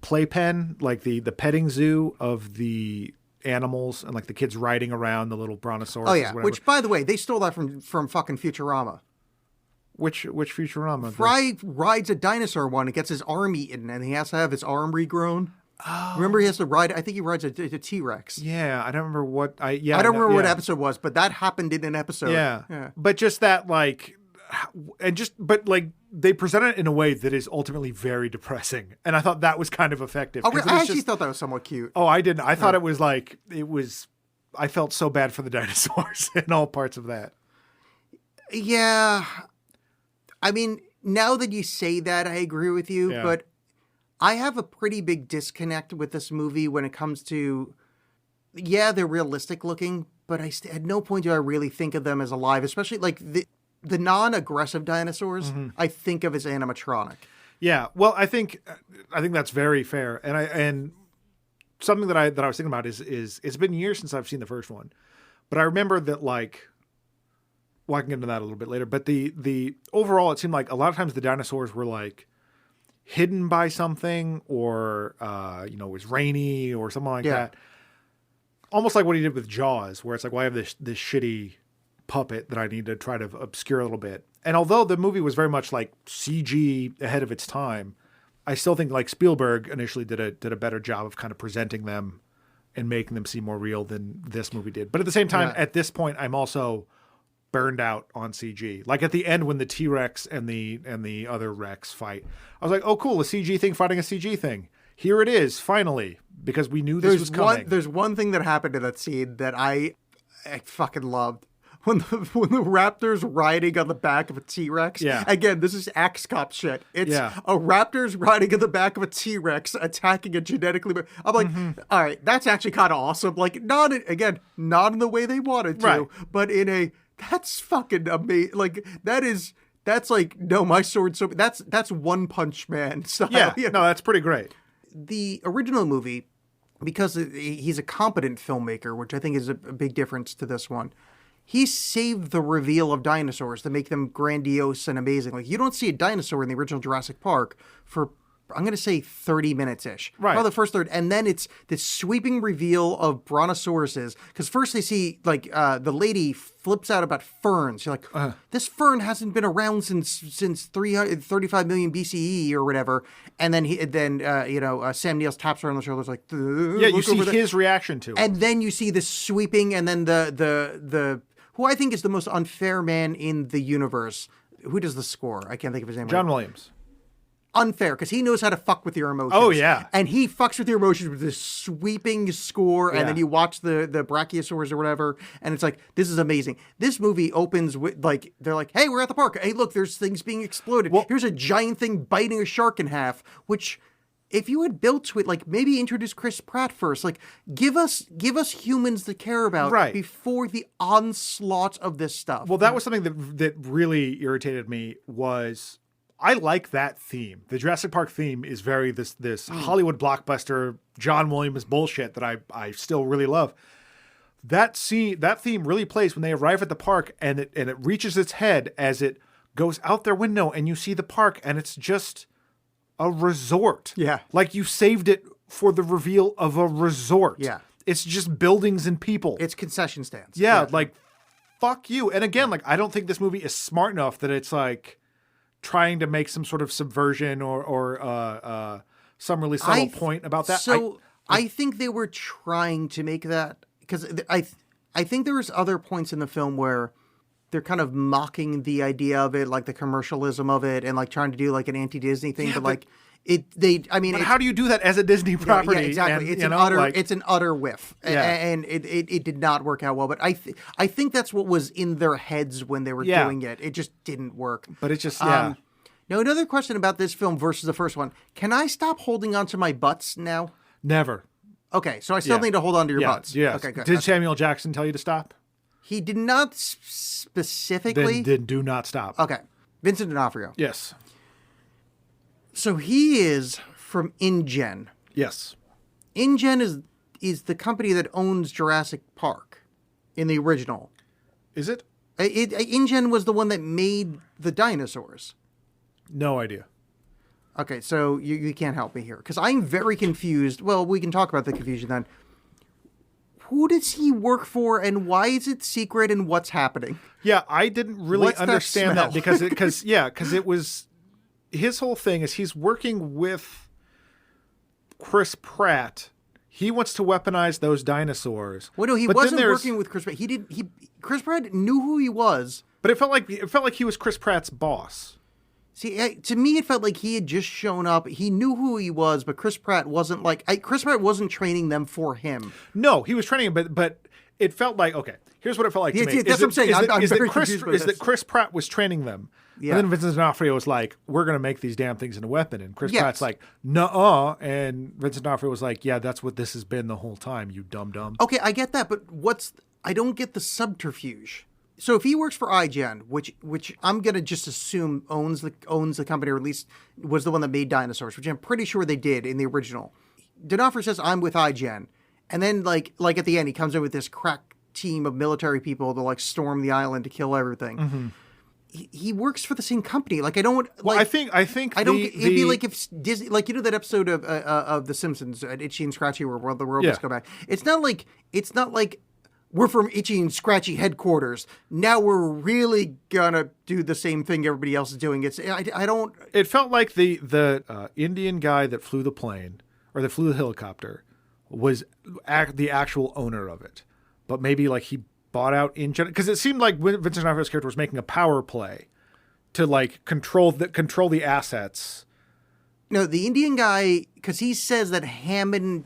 playpen, like the petting zoo of the animals, and like the kids riding around the little brontosaurus. Oh yeah, which by the way, they stole that from fucking Futurama. Which Futurama? Fry rides a dinosaur one and gets his arm eaten, and he has to have his arm regrown. Oh. Remember, he has to ride. I think he rides a T-Rex. Yeah, I don't remember what. I don't remember what episode it was, but that happened in an episode. Yeah. But just that, like, but like they present it in a way that is ultimately very depressing, and I thought that was kind of effective. Oh, I actually thought that was somewhat cute. Oh, I didn't. I thought it was. I felt so bad for the dinosaurs in all parts of that. Yeah, I mean, now that you say that, I agree with you, but I have a pretty big disconnect with this movie when it comes to, they're realistic looking, but at no point do I really think of them as alive, especially like the non-aggressive dinosaurs. Mm-hmm. I think of as animatronic. Yeah, well, I think that's very fair, and something that I was thinking about is it's been years since I've seen the first one, but I remember that like. Well, I can get into that a little bit later, but the overall, it seemed like a lot of times the dinosaurs were like hidden by something, or it was rainy or something like that. Almost like what he did with Jaws, where it's like, well, I have this shitty puppet that I need to try to obscure a little bit. And although the movie was very much like CG ahead of its time, I still think like Spielberg initially did a better job of kind of presenting them and making them seem more real than this movie did. But at the same time, at this point, I'm also burned out on CG. Like at the end when the T-Rex and the other Rex fight, I was like, oh cool, a CG thing fighting a CG thing. Here it is, finally, because we knew this was coming. There's one thing that happened in that scene that I fucking loved. When the raptor's riding on the back of a T-Rex. Yeah. Again, this is Axe Cop shit. It's a raptor's riding on the back of a T-Rex attacking a genetically. I'm like, all right, that's actually kind of awesome. Like not in the way they wanted to, but in a that's fucking amazing. Like that's like, no, my sword's so that's One Punch Man style. Yeah, no, that's pretty great. The original movie, because he's a competent filmmaker, which I think is a big difference to this one. He saved the reveal of dinosaurs to make them grandiose and amazing. Like you don't see a dinosaur in the original Jurassic Park for, I'm going to say 30 minutes-ish. Right. Well, the first third. And then it's this sweeping reveal of brontosauruses. Because first they see, like, the lady flips out about ferns. You're like, this fern hasn't been around since 335 million BCE or whatever. And then Sam Neill taps her on the shoulders like, you see his reaction to it. And then you see this sweeping, and then the who I think is the most unfair man in the universe. Who does the score? I can't think of his name. John Williams. Unfair, because he knows how to fuck with your emotions. Oh, yeah. And he fucks with your emotions with this sweeping score, and then you watch the brachiosaurs or whatever, and it's like, this is amazing. This movie opens with, like, they're like, hey, we're at the park. Hey, look, there's things being exploded. Well, here's a giant thing biting a shark in half, which, if you had built to it, like, maybe introduce Chris Pratt first. Like, give us humans to care about before the onslaught of this stuff. Well, that was something that really irritated me was... I like that theme. The Jurassic Park theme is very this Hollywood blockbuster, John Williams bullshit that I still really love. That theme really plays when they arrive at the park, and it reaches its head as it goes out their window, and you see the park, and it's just a resort. Yeah. Like you saved it for the reveal of a resort. Yeah. It's just buildings and people. It's concession stands. Yeah, like, fuck you. And again, like, I don't think this movie is smart enough that it's like trying to make some sort of subversion or some really subtle point about that. So I think they were trying to make that, because I think there was other points in the film where they're kind of mocking the idea of it, like the commercialism of it, and like trying to do like an anti-Disney thing, but like but how do you do that as a Disney property? Yeah, exactly. And, it's an utter whiff, and it did not work out well. But I think that's what was in their heads when they were doing it. It just didn't work. But it just Now, another question about this film versus the first one: can I stop holding on to my butts now? Never. Okay, so I still need to hold on to your butts. Yes. Okay, good. Did Samuel Jackson tell you to stop? He did not specifically. Then do not stop. Okay, Vincent D'Onofrio. Yes. So he is from InGen. Yes. InGen is the company that owns Jurassic Park in the original. Is it? InGen was the one that made the dinosaurs. No idea. Okay, so you can't help me here, because I'm very confused. Well, we can talk about the confusion then. Who does he work for, and why is it secret, and what's happening? Yeah, I didn't really understand that because it was his whole thing is he's working with Chris Pratt. He wants to weaponize those dinosaurs. Well, no, he wasn't working with Chris Pratt. Chris Pratt knew who he was, but it felt like he was Chris Pratt's boss. See, to me, it felt like he had just shown up. He knew who he was, but Chris Pratt wasn't Chris Pratt wasn't training them for him. No, he was training him, but it felt like, okay, here's what it felt like to me. That's what I'm saying. I'm very confused by this. That Chris Pratt was training them. Yeah. And then Vincent D'Onofrio was like, we're going to make these damn things into a weapon. And Chris Pratt's like, nuh-uh. And Vincent D'Onofrio was like, yeah, that's what this has been the whole time, you dum-dum. Okay, I get that, but I don't get the subterfuge. So if he works for IGN, which I'm gonna just assume owns the company, or at least was the one that made dinosaurs, which I'm pretty sure they did in the original. D'Onofrio says, I'm with IGN, and then like at the end he comes in with this crack team of military people to like storm the island to kill everything. Mm-hmm. He works for the same company. Like I don't. Well, like, I think I don't. It'd be like if Disney, like that episode of The Simpsons, Itchy and Scratchy, where the robots go back. It's not like. We're from Itchy and Scratchy headquarters. Now we're really gonna do the same thing everybody else is doing. I don't. It felt like the Indian guy that flew the plane or that flew the helicopter was the actual owner of it, but maybe like he bought out InGen, because it seemed like Vincent D'Onofrio's character was making a power play to like control the assets. No, the Indian guy, because he says that Hammond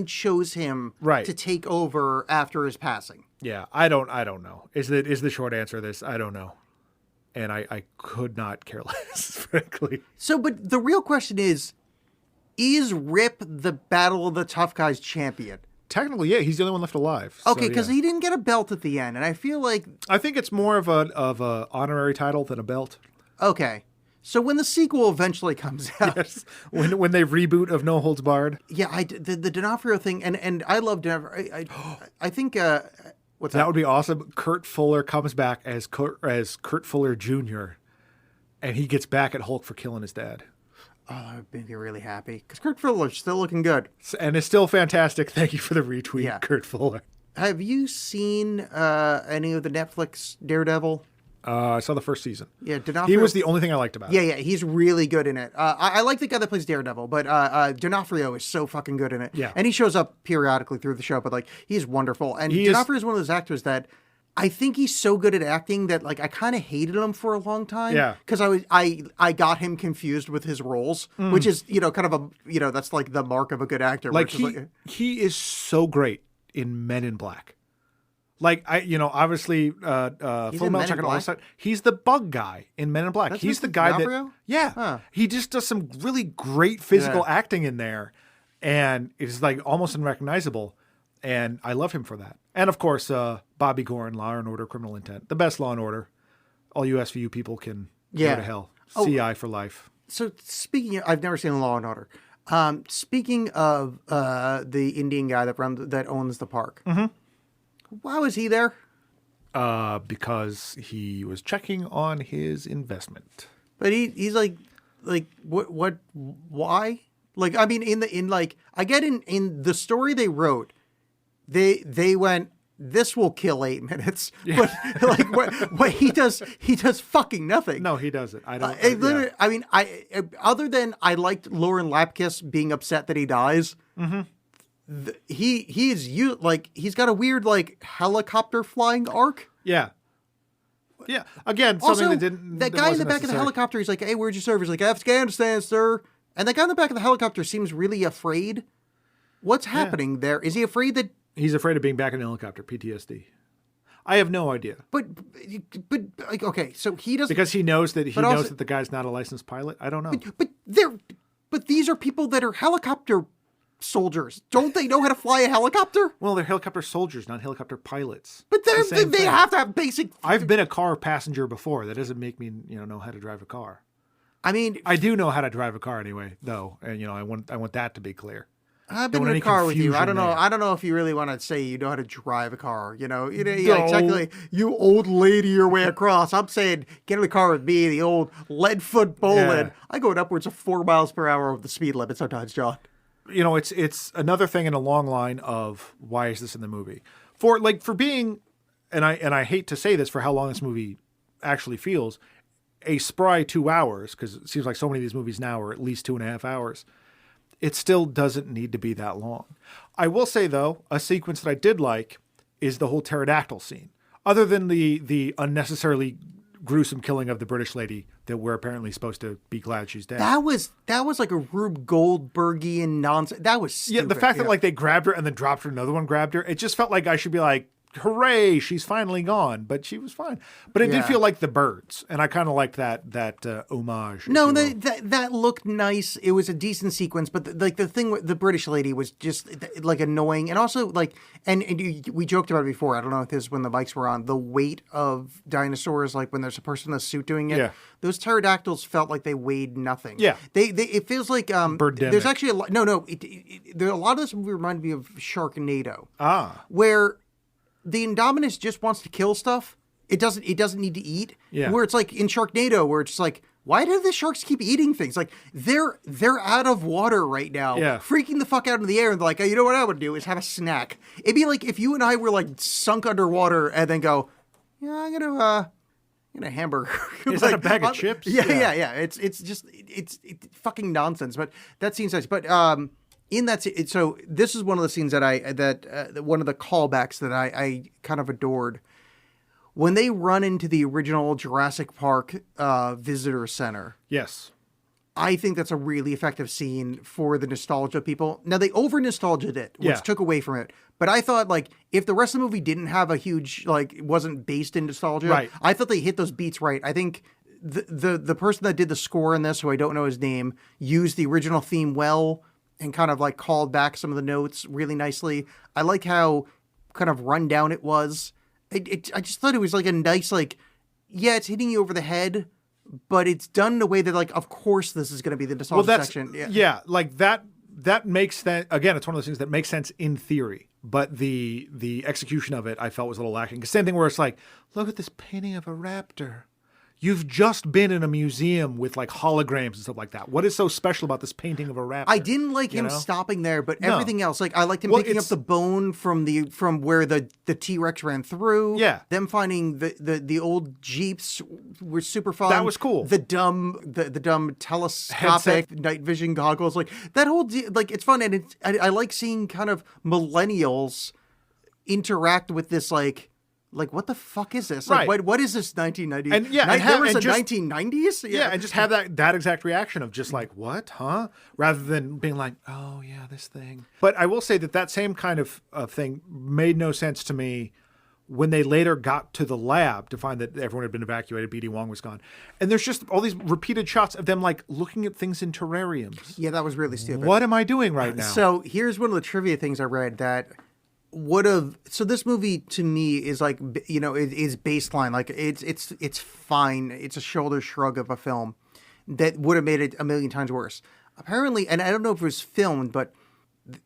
chose him to take over after his passing. Yeah, I don't know. Is the short answer to this? I don't know. And I could not care less, frankly. So, but the real question is Rip the Battle of the Tough Guys champion? Technically, yeah, he's the only one left alive. Okay, because he didn't get a belt at the end, and I feel like I think it's more of a honorary title than a belt. Okay. So when the sequel eventually comes out, yes, when they reboot of No Holds Barred, yeah, the D'Onofrio thing, and I love D'Onofrio. I think that would be awesome. Kurt Fuller comes back as Kurt Fuller Jr., and he gets back at Hulk for killing his dad. Oh, that would make me really happy, because Kurt Fuller's still looking good, and it's still fantastic. Thank you for the retweet, Kurt Fuller. Have you seen any of the Netflix Daredevil? I saw the first season. Yeah, D'Onofrio. He was the only thing I liked about it. Yeah, he's really good in it. I like the guy that plays Daredevil, but D'Onofrio is so fucking good in it. Yeah. And he shows up periodically through the show, but like he's wonderful. And D'Onofrio is one of those actors that I think he's so good at acting that like I kind of hated him for a long time. Yeah. Because I got him confused with his roles, which is kind of that's like the mark of a good actor. Like he is so great in Men in Black. Like obviously, Full Metal Jacket and all that stuff. He's the bug guy in Men in Black. He's the guy that, he just does some really great physical acting in there, and it's like almost unrecognizable. And I love him for that. And of course, Bobby Gore in Law and Order: Criminal Intent, the best Law and Order. All you SVU people can go to hell. CI for life. So speaking of, I've never seen Law and Order. Speaking of the Indian guy that owns the park, why was he there? Because he was checking on his investment. But he's like what why? Like, I mean, I get in the story they wrote, they went, this will kill 8 minutes. Yeah. But like what he does fucking nothing. No, he doesn't. I don't. Yeah. I mean, other than I liked Lauren Lapkus being upset that he dies. Mm-hmm. He's got a weird like helicopter flying arc. Yeah. Yeah. Again, also, something that didn't. That guy in the back of the helicopter, he's like, "Hey, where'd you serve?" He's like, "Afghanistan, sir." And the guy in the back of the helicopter seems really afraid. What's happening there? Is he afraid that he's afraid of being back in the helicopter? PTSD. I have no idea. But like, okay, so he doesn't, because he knows that the guy's not a licensed pilot. I don't know. But these are people that are helicopter soldiers. Don't they know how to fly a helicopter? Well, they're helicopter soldiers, not helicopter pilots. But they have to have basic. I've been a car passenger before. That doesn't make me know how to drive a car. I mean, I do know how to drive a car anyway, though, and I want that to be clear. I've been in a car with you. I don't know. I don't know if you really want to say you know how to drive a car. Exactly. You old lady your way across. I'm saying get in the car with me, the old lead-foot Bolin. Yeah. I go at upwards of 4 miles per hour over the speed limit sometimes, John. It's another thing in a long line of why is this in the movie? For being, and I hate to say this for how long this movie actually feels, a spry 2 hours, because it seems like so many of these movies now are at least 2.5 hours. It still doesn't need to be that long. I will say, though, a sequence that I did like is the whole pterodactyl scene. Other than the unnecessarily gruesome killing of the British lady that we're apparently supposed to be glad she's dead. That was like a Rube Goldbergian nonsense. That was stupid. Yeah, the fact that they grabbed her and then dropped her, another one grabbed her, it just felt like I should be like, hooray, she's finally gone. But she was fine. But it did feel like the birds, and I kind of liked that homage. No, that looked nice. It was a decent sequence, but the thing with the British lady was just like annoying, and also we joked about it before. I don't know if this is when the mics were on. The weight of dinosaurs, like when there's a person in a suit doing it. Yeah. Those pterodactyls felt like they weighed nothing. Yeah, it feels like Birdemic. There's actually a lot. No, a lot of this movie reminded me of Sharknado. Where the Indominus just wants to kill stuff. It doesn't need to eat. Yeah. Where it's like in Sharknado, where it's like, why do the sharks keep eating things? Like they're out of water right now, freaking the fuck out in the air, and they're like, oh, you know what I would do is have a snack. It'd be like if you and I were like sunk underwater and then go, yeah, I'm gonna hamburger. Is that a bag of chips? Yeah. It's fucking nonsense. But that seems nice. But in that, so this is one of the scenes that one of the callbacks that I kind of adored. When they run into the original Jurassic Park visitor center. Yes. I think that's a really effective scene for the nostalgia people. Now, they over-nostalgia'd it, which took away from it. But I thought, if the rest of the movie didn't have a huge, wasn't based in nostalgia, right. I thought they hit those beats right. I think the person that did the score in this, who I don't know his name, used the original theme well and kind of, called back some of the notes really nicely. I like how kind of run down it was. I just thought it was, a nice, it's hitting you over the head, but it's done in a way that, of course this is going to be the nostalgia section. Yeah, that makes sense. Again, it's one of those things that makes sense in theory, but the execution of it I felt was a little lacking. Same thing where it's like, look at this painting of a raptor. You've just been in a museum with holograms and stuff like that. What is so special about this painting of a raptor? I didn't like him stopping there, but everything else, I liked him picking up the bone from where the T-Rex ran through. Yeah. Them finding the old Jeeps were super fun. That was cool. The dumb telescopic night vision goggles, that whole it's fun, and I like seeing kind of millennials interact with this what the fuck is this? Right. What is this 1990s? And there was a 1990s? Yeah, and just have that exact reaction of just what, huh? Rather than being like, oh yeah, this thing. But I will say that same kind of thing made no sense to me when they later got to the lab to find that everyone had been evacuated, B.D. Wong was gone. And there's just all these repeated shots of them looking at things in terrariums. Yeah, that was really stupid. What am I doing right now? So here's one of the trivia things I read that so this movie to me is is baseline. It's fine. It's a shoulder shrug of a film. that would have made it a million times worse. Apparently, and I don't know if it was filmed, but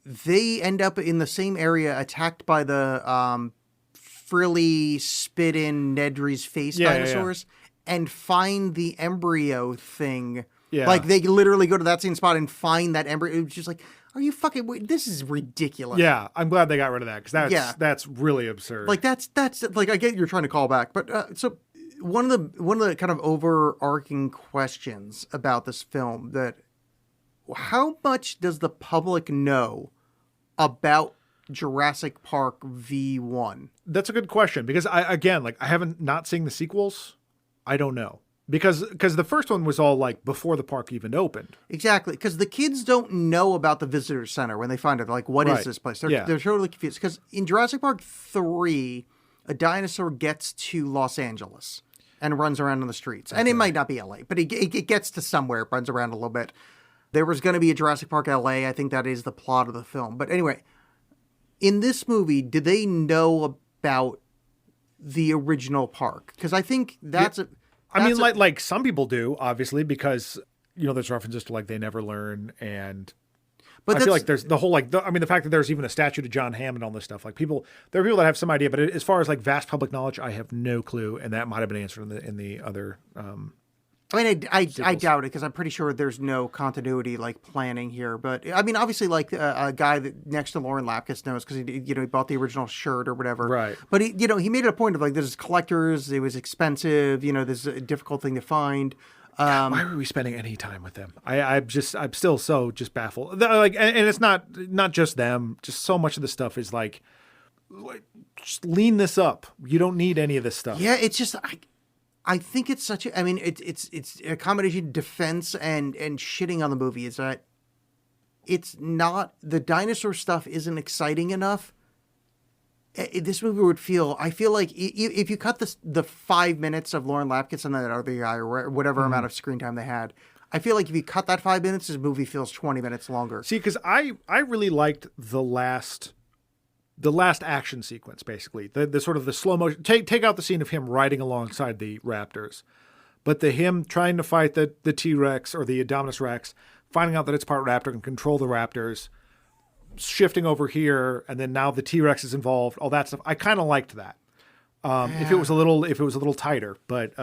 they end up in the same area attacked by the frilly spit in Nedry's face dinosaurs and find the embryo thing. Yeah. Like they literally go to that same spot and find that embryo. It was just like, are you fucking, this is ridiculous. Yeah. I'm glad they got rid of that because that's really absurd. Like that's like, I get you're trying to call back, but so one of the kind of overarching questions about this film that how much does the public know about Jurassic Park V1? That's a good question because I haven't not seen the sequels. I don't know because the first one was all like before the park even opened. Exactly. Because the kids don't know about the visitor center when they find it. Like, what is this place? They're totally confused because in Jurassic Park 3, a dinosaur gets to Los Angeles and runs around on the streets. Okay. And it might not be LA, but it gets to somewhere, it runs around a little bit. There was going to be a Jurassic Park LA. I think that is the plot of the film. But anyway, in this movie, do they know about the original park? Because I think that's like some people do, obviously, because there's references to like They Never Learn, and I feel like there's the whole the fact that there's even a statue to John Hammond on this stuff. Like there are people that have some idea, but as far as like vast public knowledge, I have no clue, and that might have been answered in the other. I mean, I doubt it because I'm pretty sure there's no continuity like planning here. But I mean, obviously, like a guy that next to Lauren Lapkus knows because he bought the original shirt or whatever. Right. But he made it a point of like this is collectors. It was expensive. This is a difficult thing to find. God, why were we spending any time with them? I'm still so just baffled. Like, and it's not just them. Just so much of the stuff is like just lean this up. You don't need any of this stuff. Yeah, it's just I think it's such a. I mean, it's a combination of defense and shitting on the movie. Is that it's not the dinosaur stuff isn't exciting enough. This movie would feel. I feel like if you cut the 5 minutes of Lauren Lapkus and that other guy or whatever amount of screen time they had, I feel like if you cut that 5 minutes, this movie feels 20 minutes longer. See, because I really liked the last action sequence, basically the sort of the slow motion. Take out the scene of him riding alongside the raptors, but him trying to fight the T-Rex or the Indominus Rex, finding out that it's part raptor and control the raptors, shifting over here, and then now the T-Rex is involved. All that stuff. I kind of liked that. If it was a little tighter, but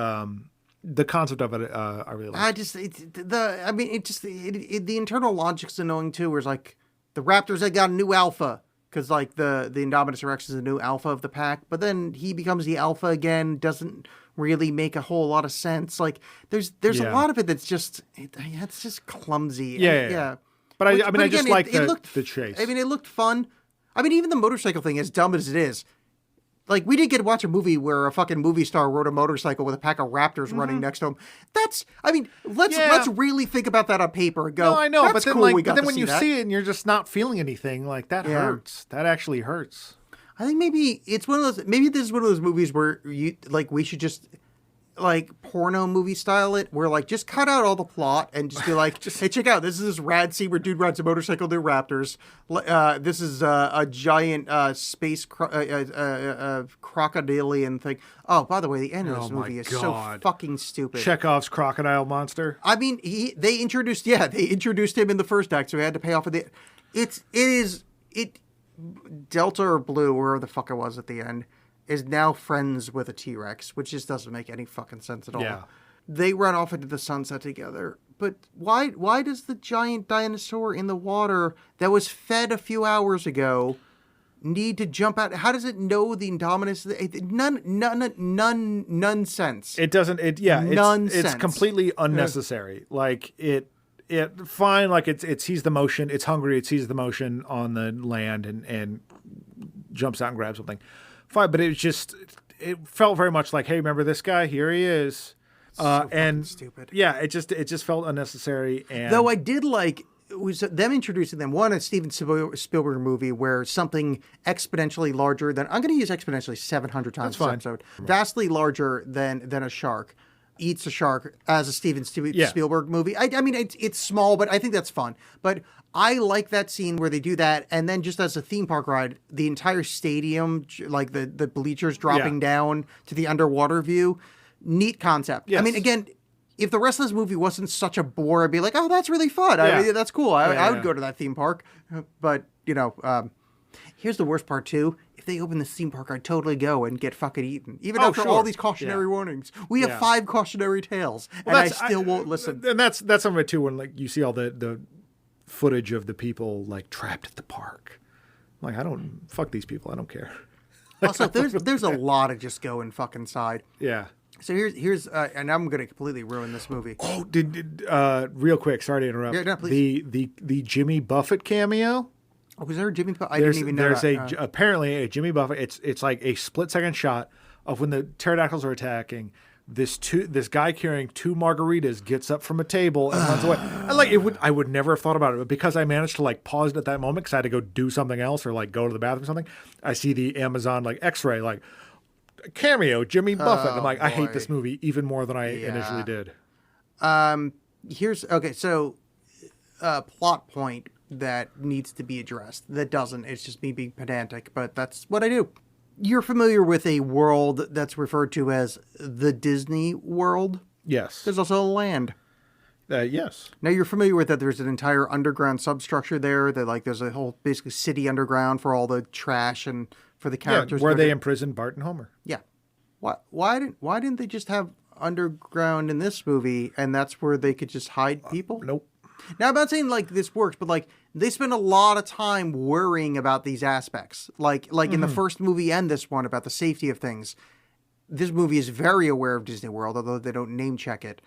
the concept of it, I really liked. The internal logic's annoying too. Where it's like the raptors, they got a new alpha. Because, like, the Indominus Rex is a new alpha of the pack. But then he becomes the alpha again. Doesn't really make a whole lot of sense. Like, there's a lot of it that's just... It's just clumsy. Yeah. But I just like the chase. I mean, it looked fun. I mean, even the motorcycle thing, as dumb as it is... Like, we did get to watch a movie where a fucking movie star rode a motorcycle with a pack of raptors running next to him. That's, I mean, let's really think about that on paper and go, no, I know, that's but then, cool, but then when you see it and you're just not feeling anything, like, that hurts. That actually hurts. I think maybe it's one of those, maybe this is one of those movies where we should just, like, porno movie style it, where, like, just cut out all the plot and just be like, hey, check out, this is this rad scene where dude rides a motorcycle to raptors. This is a giant space crocodilian thing. Oh, by the way, the end of this movie is so fucking stupid. Chekhov's crocodile monster. I mean, they introduced him in the first act, so we had to pay off of it. It is Delta or Blue, wherever the fuck it was at the end, is now friends with a T-Rex, which just doesn't make any fucking sense at all. Yeah. They run off into the sunset together. But why does the giant dinosaur in the water that was fed a few hours ago need to jump out? How does it know the Indominus? None sense. It doesn't. It's completely unnecessary. Like it fine. Like it sees the motion. It's hungry. It sees the motion on the land and jumps out and grabs something. Fine, but it felt very much like, hey, remember this guy? Here he is. And stupid. Yeah, it just felt unnecessary. And though I did like it was them introducing them a Steven Spielberg movie where something exponentially larger than, I'm going to use exponentially 700 times this episode, vastly larger than a shark eats a shark as a Steven Spielberg movie. I mean, it's small, but I think that's fun. But I like that scene where they do that, and then just as a theme park ride, the entire stadium, like the bleachers dropping down to the underwater view, neat concept. Yes. I mean, again, if the rest of this movie wasn't such a bore, I'd be like, oh, that's really fun. Yeah. I mean, that's cool. I would go to that theme park. But, here's the worst part, too. If they open this theme park, I'd totally go and get fucking eaten. Even after all these cautionary warnings. We have 5 cautionary tales, and I still won't listen. And that's some of it, too, when like you see all the footage of the people like trapped at the park. Like, fuck these people. I don't care. Also, there's a lot of just go and fuck inside. Yeah. So here's and I'm going to completely ruin this movie. Oh, real quick, sorry to interrupt. Yeah, no, please. The Jimmy Buffett cameo. Oh, was there a Jimmy Buffett? I didn't even know There's apparently a Jimmy Buffett. It's like a split-second shot of when the pterodactyls are attacking. This guy carrying 2 margaritas gets up from a table and runs away. I would never have thought about it, but because I managed to like pause it at that moment because I had to go do something else or like go to the bathroom or something, I see the Amazon like X-ray like cameo Jimmy Buffett. I'm like, I hate this movie even more than I initially did. So a plot point that needs to be addressed. That doesn't. It's just me being pedantic, but that's what I do. You're familiar with a world that's referred to as the Disney World? Yes. There's also a land. Yes. Now you're familiar with that there's an entire underground substructure there, that like there's a whole basically city underground for all the trash and for the characters. Yeah, where they imprisoned Bart and Homer. Yeah. Why didn't they just have underground in this movie and that's where they could just hide people? Nope. Now, I'm not saying like this works, but like they spend a lot of time worrying about these aspects. Like in the first movie and this one about the safety of things. This movie is very aware of Disney World, although they don't name check it.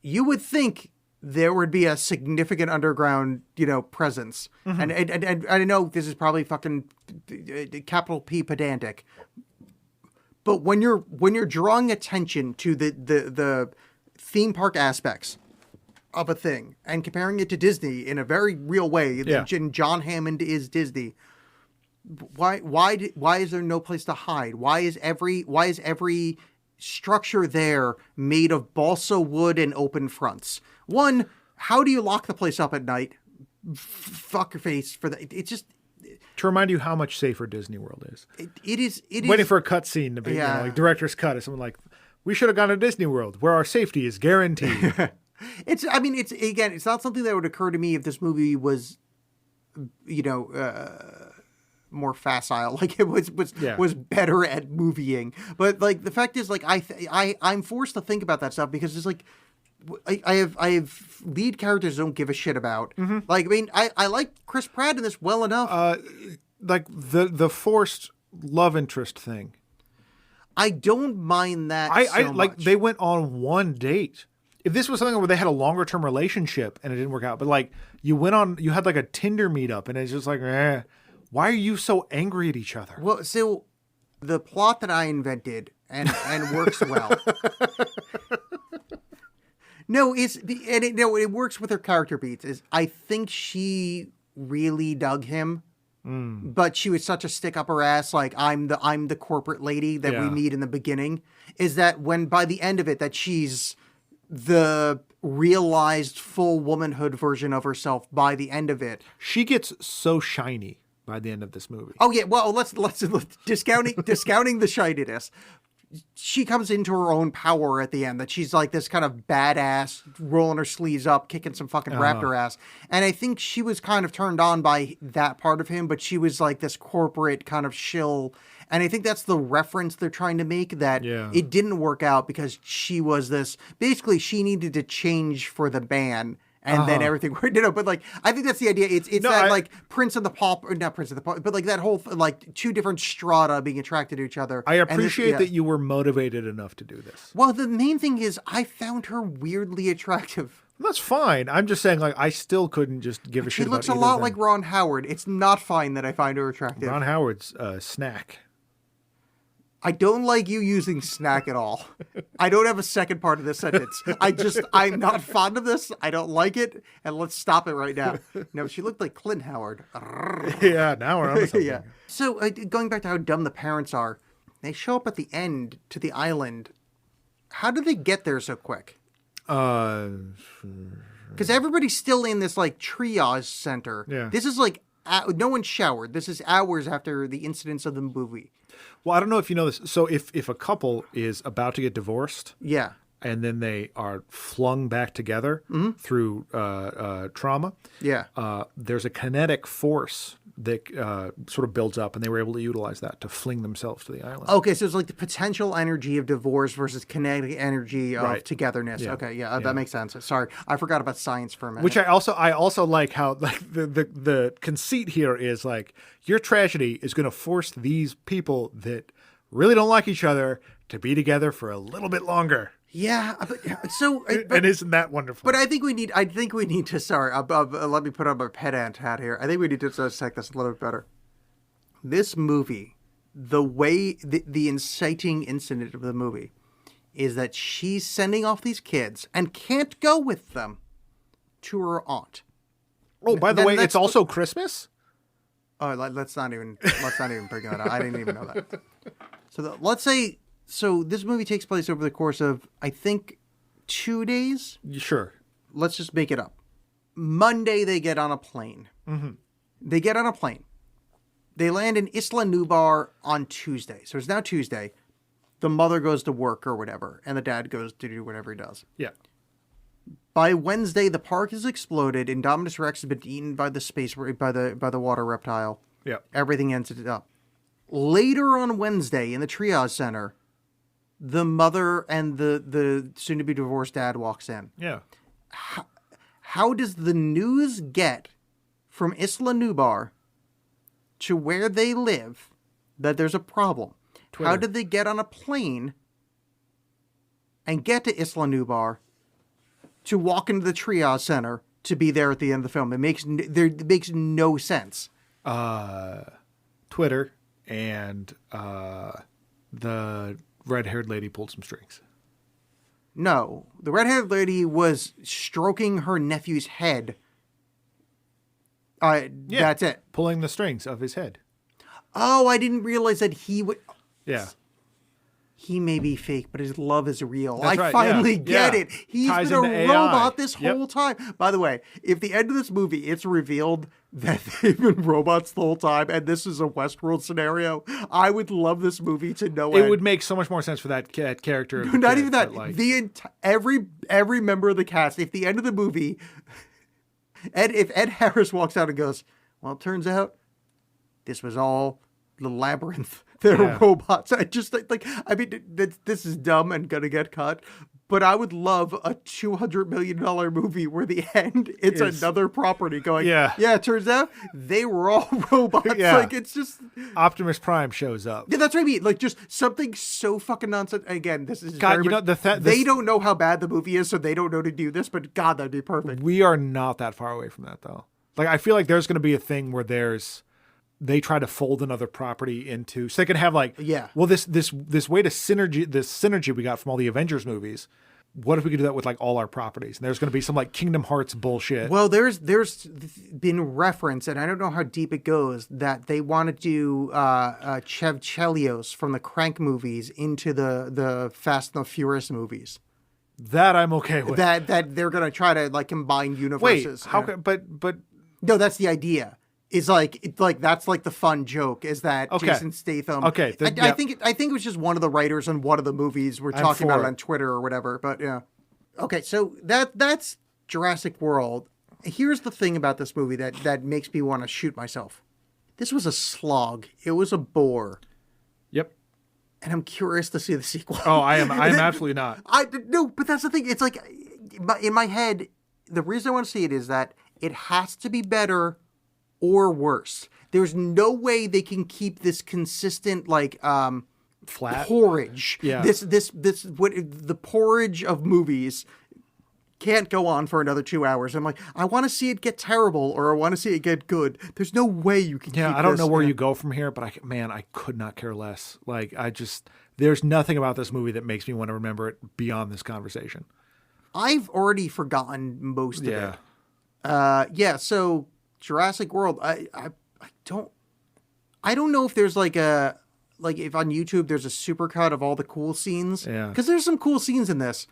You would think there would be a significant underground, presence. And I know this is probably fucking capital P pedantic. But when you're drawing attention to the theme park aspects of a thing and comparing it to Disney in a very real way, and John Hammond is Disney. Why is there no place to hide? Why is every structure there made of balsa wood and open fronts? One, how do you lock the place up at night? Fuck your face for that. It's just to remind you how much safer Disney World is. It is waiting for a cut scene to be like director's cut or something like. We should have gone to Disney World where our safety is guaranteed. It's not something that would occur to me if this movie was, more facile, like it was better at movieing. But like the fact is, like I'm forced to think about that stuff because it's like I have lead characters I don't give a shit about. Mm-hmm. Like I mean I like Chris Pratt in this well enough. Like the forced love interest thing. I don't mind that. So like much. They went on one date. If this was something where they had a longer term relationship and it didn't work out, but like you had like a Tinder meetup and it's just like, why are you so angry at each other? Well, so the plot that I invented and works well. It works with her character beats. Is I think she really dug him, but she was such a stick up her ass. Like I'm the corporate lady that we meet in the beginning. Is that when by the end of it that she's the realized full womanhood version of herself by the end of it. She gets so shiny by the end of this movie. Oh yeah, well let's discounting the shininess. She comes into her own power at the end, that she's like this kind of badass, rolling her sleeves up, kicking some fucking raptor ass. And I think she was kind of turned on by that part of him, but she was like this corporate kind of shill. And I think that's the reference they're trying to make, that it didn't work out because she was this, basically she needed to change for the band. And then everything, but like, I think that's the idea. It's like Prince and the Pauper, not Prince and the Pauper, but like that whole, like two different strata being attracted to each other. I appreciate that you were motivated enough to do this. Well, the main thing is I found her weirdly attractive. That's fine. I'm just saying, like, I still couldn't just give a shit about it. She looks a lot like Ron Howard. It's not fine that I find her attractive. Ron Howard's snack. I don't like you using snack at all. I don't have a second part of this sentence. I'm not fond of this. I don't like it. And let's stop it right now. No, she looked like Clint Howard. Yeah, now we're on to something. Yeah. So going back to how dumb the parents are, they show up at the end to the island. How did they get there so quick? Because everybody's still in this like triage center. Yeah. This is like, no one showered. This is hours after the incidents of the movie. Well, I don't know if you know this. So if a couple is about to get divorced, and then they are flung back together through trauma. Yeah. There's a kinetic force that sort of builds up, and they were able to utilize that to fling themselves to the island. Okay, so it's like the potential energy of divorce versus kinetic energy of togetherness. Yeah. Okay, that makes sense. Sorry, I forgot about science for a minute. Which I also like how like the conceit here is like your tragedy is going to force these people that really don't like each other to be together for a little bit longer. Yeah, And isn't that wonderful? But I think we need to. Sorry, let me put on my pedant hat here. I think we need to dissect this a little bit better. This movie, the way the inciting incident of the movie, is that she's sending off these kids and can't go with them to her aunt. Oh, by the way, it's also Christmas. Oh, let's not even bring that up. I didn't even know that. So let's say. So this movie takes place over the course of, I think, 2 days? Sure. Let's just make it up. Monday, they get on a plane. Mm-hmm. They get on a plane. They land in Isla Nublar on Tuesday. So it's now Tuesday. The mother goes to work or whatever, and the dad goes to do whatever he does. Yeah. By Wednesday, the park has exploded. Indominus Rex has been eaten by the water reptile. Yeah. Everything ends up. Later on Wednesday, in the triage center, the mother and the soon-to-be divorced dad walks in. Yeah. How does the news get from Isla Nublar to where they live that there's a problem? Twitter. How did they get on a plane and get to Isla Nublar to walk into the triage center to be there at the end of the film? It makes no sense. Twitter and the red-haired lady pulled some strings. No, the red-haired lady was stroking her nephew's head. That's it. Pulling the strings of his head. Oh, I didn't realize that he would. Yeah. He may be fake, but his love is real. That's right, finally get yeah. it. He's Ties been a into AI. robot this whole time. By the way, if the end of this movie, it's revealed that they've been robots the whole time and this is a Westworld scenario, I would love this movie to no end. It would make so much more sense for that character. Not even that. Every member of the cast, if the end of the movie, if Ed Harris walks out and goes, well, it turns out this was all the labyrinth. They're robots. I mean, this is dumb and gonna get cut, but I would love a $200 million movie where the end it's another property going. Yeah. It turns out they were all robots. Yeah. Like it's just Optimus Prime shows up. Yeah, that's what I mean. Like just something so fucking nonsense. Again, this is God. They don't know how bad the movie is, so they don't know to do this. But God, that'd be perfect. We are not that far away from that, though. Like I feel like there's going to be a thing where they try to fold another property into, so they can have well, this way to synergy we got from all the Avengers movies. What if we could do that with like all our properties? And there's going to be some like Kingdom Hearts bullshit. Well, there's been reference, and I don't know how deep it goes, that they want to do Chev Chelios from the Crank movies into the Fast and the Furious movies. That I'm okay with. That they're going to try to like combine universes. Wait, how? But no, that's the idea. Is like that's like the fun joke is that Jason Statham. Okay, I think it was just one of the writers on one of the movies we're talking about it on Twitter or whatever. But yeah, okay. So that's Jurassic World. Here's the thing about this movie that makes me want to shoot myself. This was a slog. It was a bore. Yep. And I'm curious to see the sequel. Oh, I am absolutely not. No, but that's the thing. It's like in my head, the reason I want to see it is that it has to be better or worse. There's no way they can keep this consistent flat porridge. Yeah. This what the porridge of movies can't go on for another 2 hours. I'm like, I want to see it get terrible or I want to see it get good. There's no way you can keep I don't know where you go from here, but I could not care less. Like there's nothing about this movie that makes me want to remember it beyond this conversation. I've already forgotten most of it. So Jurassic World, I don't know if there's if on YouTube there's a supercut of all the cool scenes. Yeah. Because there's some cool scenes in this.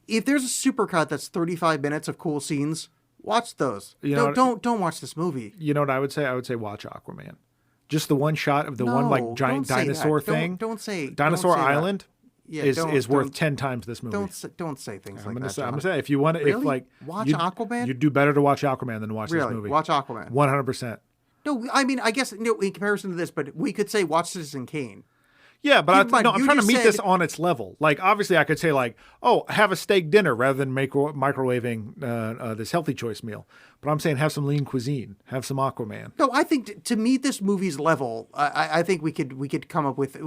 If there's a supercut that's 35 minutes of cool scenes, watch those. Don't watch this movie. You know what I would say? I would say watch Aquaman. Just the one shot of the one like giant dinosaur thing. Don't say Dinosaur Island. is worth 10 times this movie. Don't say things like that. I'm gonna say if you want to, really? if like watch Aquaman, you'd do better to watch Aquaman than watch this movie. Watch Aquaman. 100%. No, I mean, I guess in comparison to this, but we could say watch Citizen Kane. Yeah, but I'm trying to meet this on its level. Like, obviously, I could say, like, oh, have a steak dinner rather than microwaving this healthy choice meal. But I'm saying have some lean cuisine, have some Aquaman. No, I think to meet this movie's level, I think we could come up with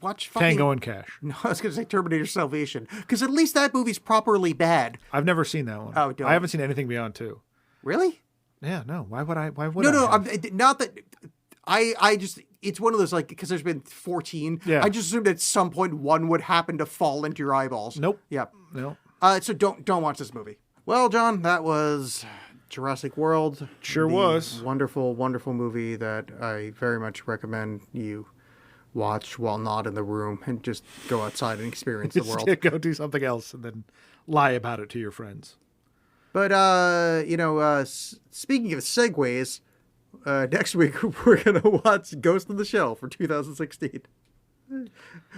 watch fucking Tango and Cash. No, I was going to say Terminator Salvation, because at least that movie's properly bad. I've never seen that one. Oh, don't. I haven't seen anything beyond 2. Really? Yeah, no. Why would I? No, not that. I just, it's one of those, like, because there's been 14. Yeah. I just assumed at some point one would happen to fall into your eyeballs. Nope. Yeah. No. So don't watch this movie. Well, John, that was Jurassic World. Sure was. Wonderful, wonderful movie that I very much recommend you watch while not in the room and just go outside and experience the world. Go do something else and then lie about it to your friends. But, speaking of segues, next week we're going to watch Ghost in the Shell for 2016.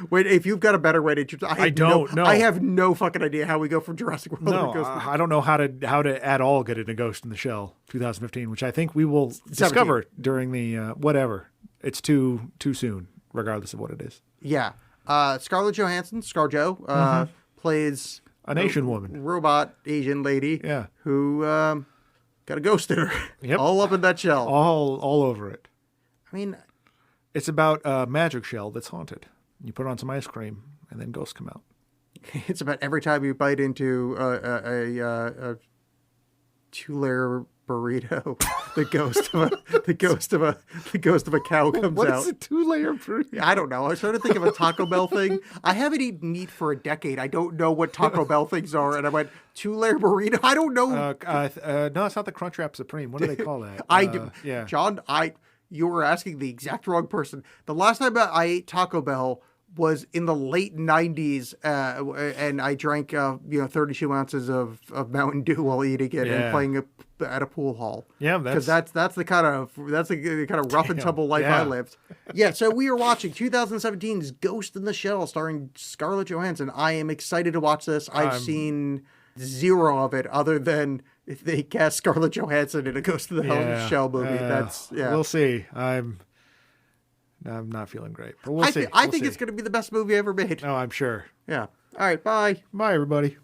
Wait, if you've got a better way to... I don't know. I have no fucking idea how we go from Jurassic World to Ghost in the Shell. I don't know how to at all get into Ghost in the Shell 2015, which I think we will discover during the whatever. It's too soon, regardless of what it is. Yeah. Scarlett Johansson, ScarJo, plays... An Asian woman. Robot Asian lady. Yeah. Who got a ghost in her. Yep. All up in that shell. All over it. I mean... It's about a magic shell that's haunted. You put on some ice cream, and then ghosts come out. It's about every time you bite into a 2-layer burrito, the ghost of a cow comes out. What is a 2-layer burrito? I don't know. I was trying to think of a Taco Bell thing. I haven't eaten meat for a decade. I don't know what Taco Bell things are, and I went 2-layer burrito. I don't know. No, it's not the Crunchwrap Supreme. What do they call that? Yeah, John, you were asking the exact wrong person. The last time I ate Taco Bell was in the late 90s, and I drank 32 ounces of Mountain Dew while eating it and playing at a pool hall. Yeah, because that's the kind of rough and tumble life I lived. Yeah, so we are watching 2017's Ghost in the Shell, starring Scarlett Johansson. I am excited to watch this. I've seen zero of it other than if they cast Scarlett Johansson in a Ghost in the Shell movie. We'll see. I'm not feeling great, but we'll see. I think it's going to be the best movie ever made. Oh, I'm sure. Yeah. All right. Bye. Bye, everybody.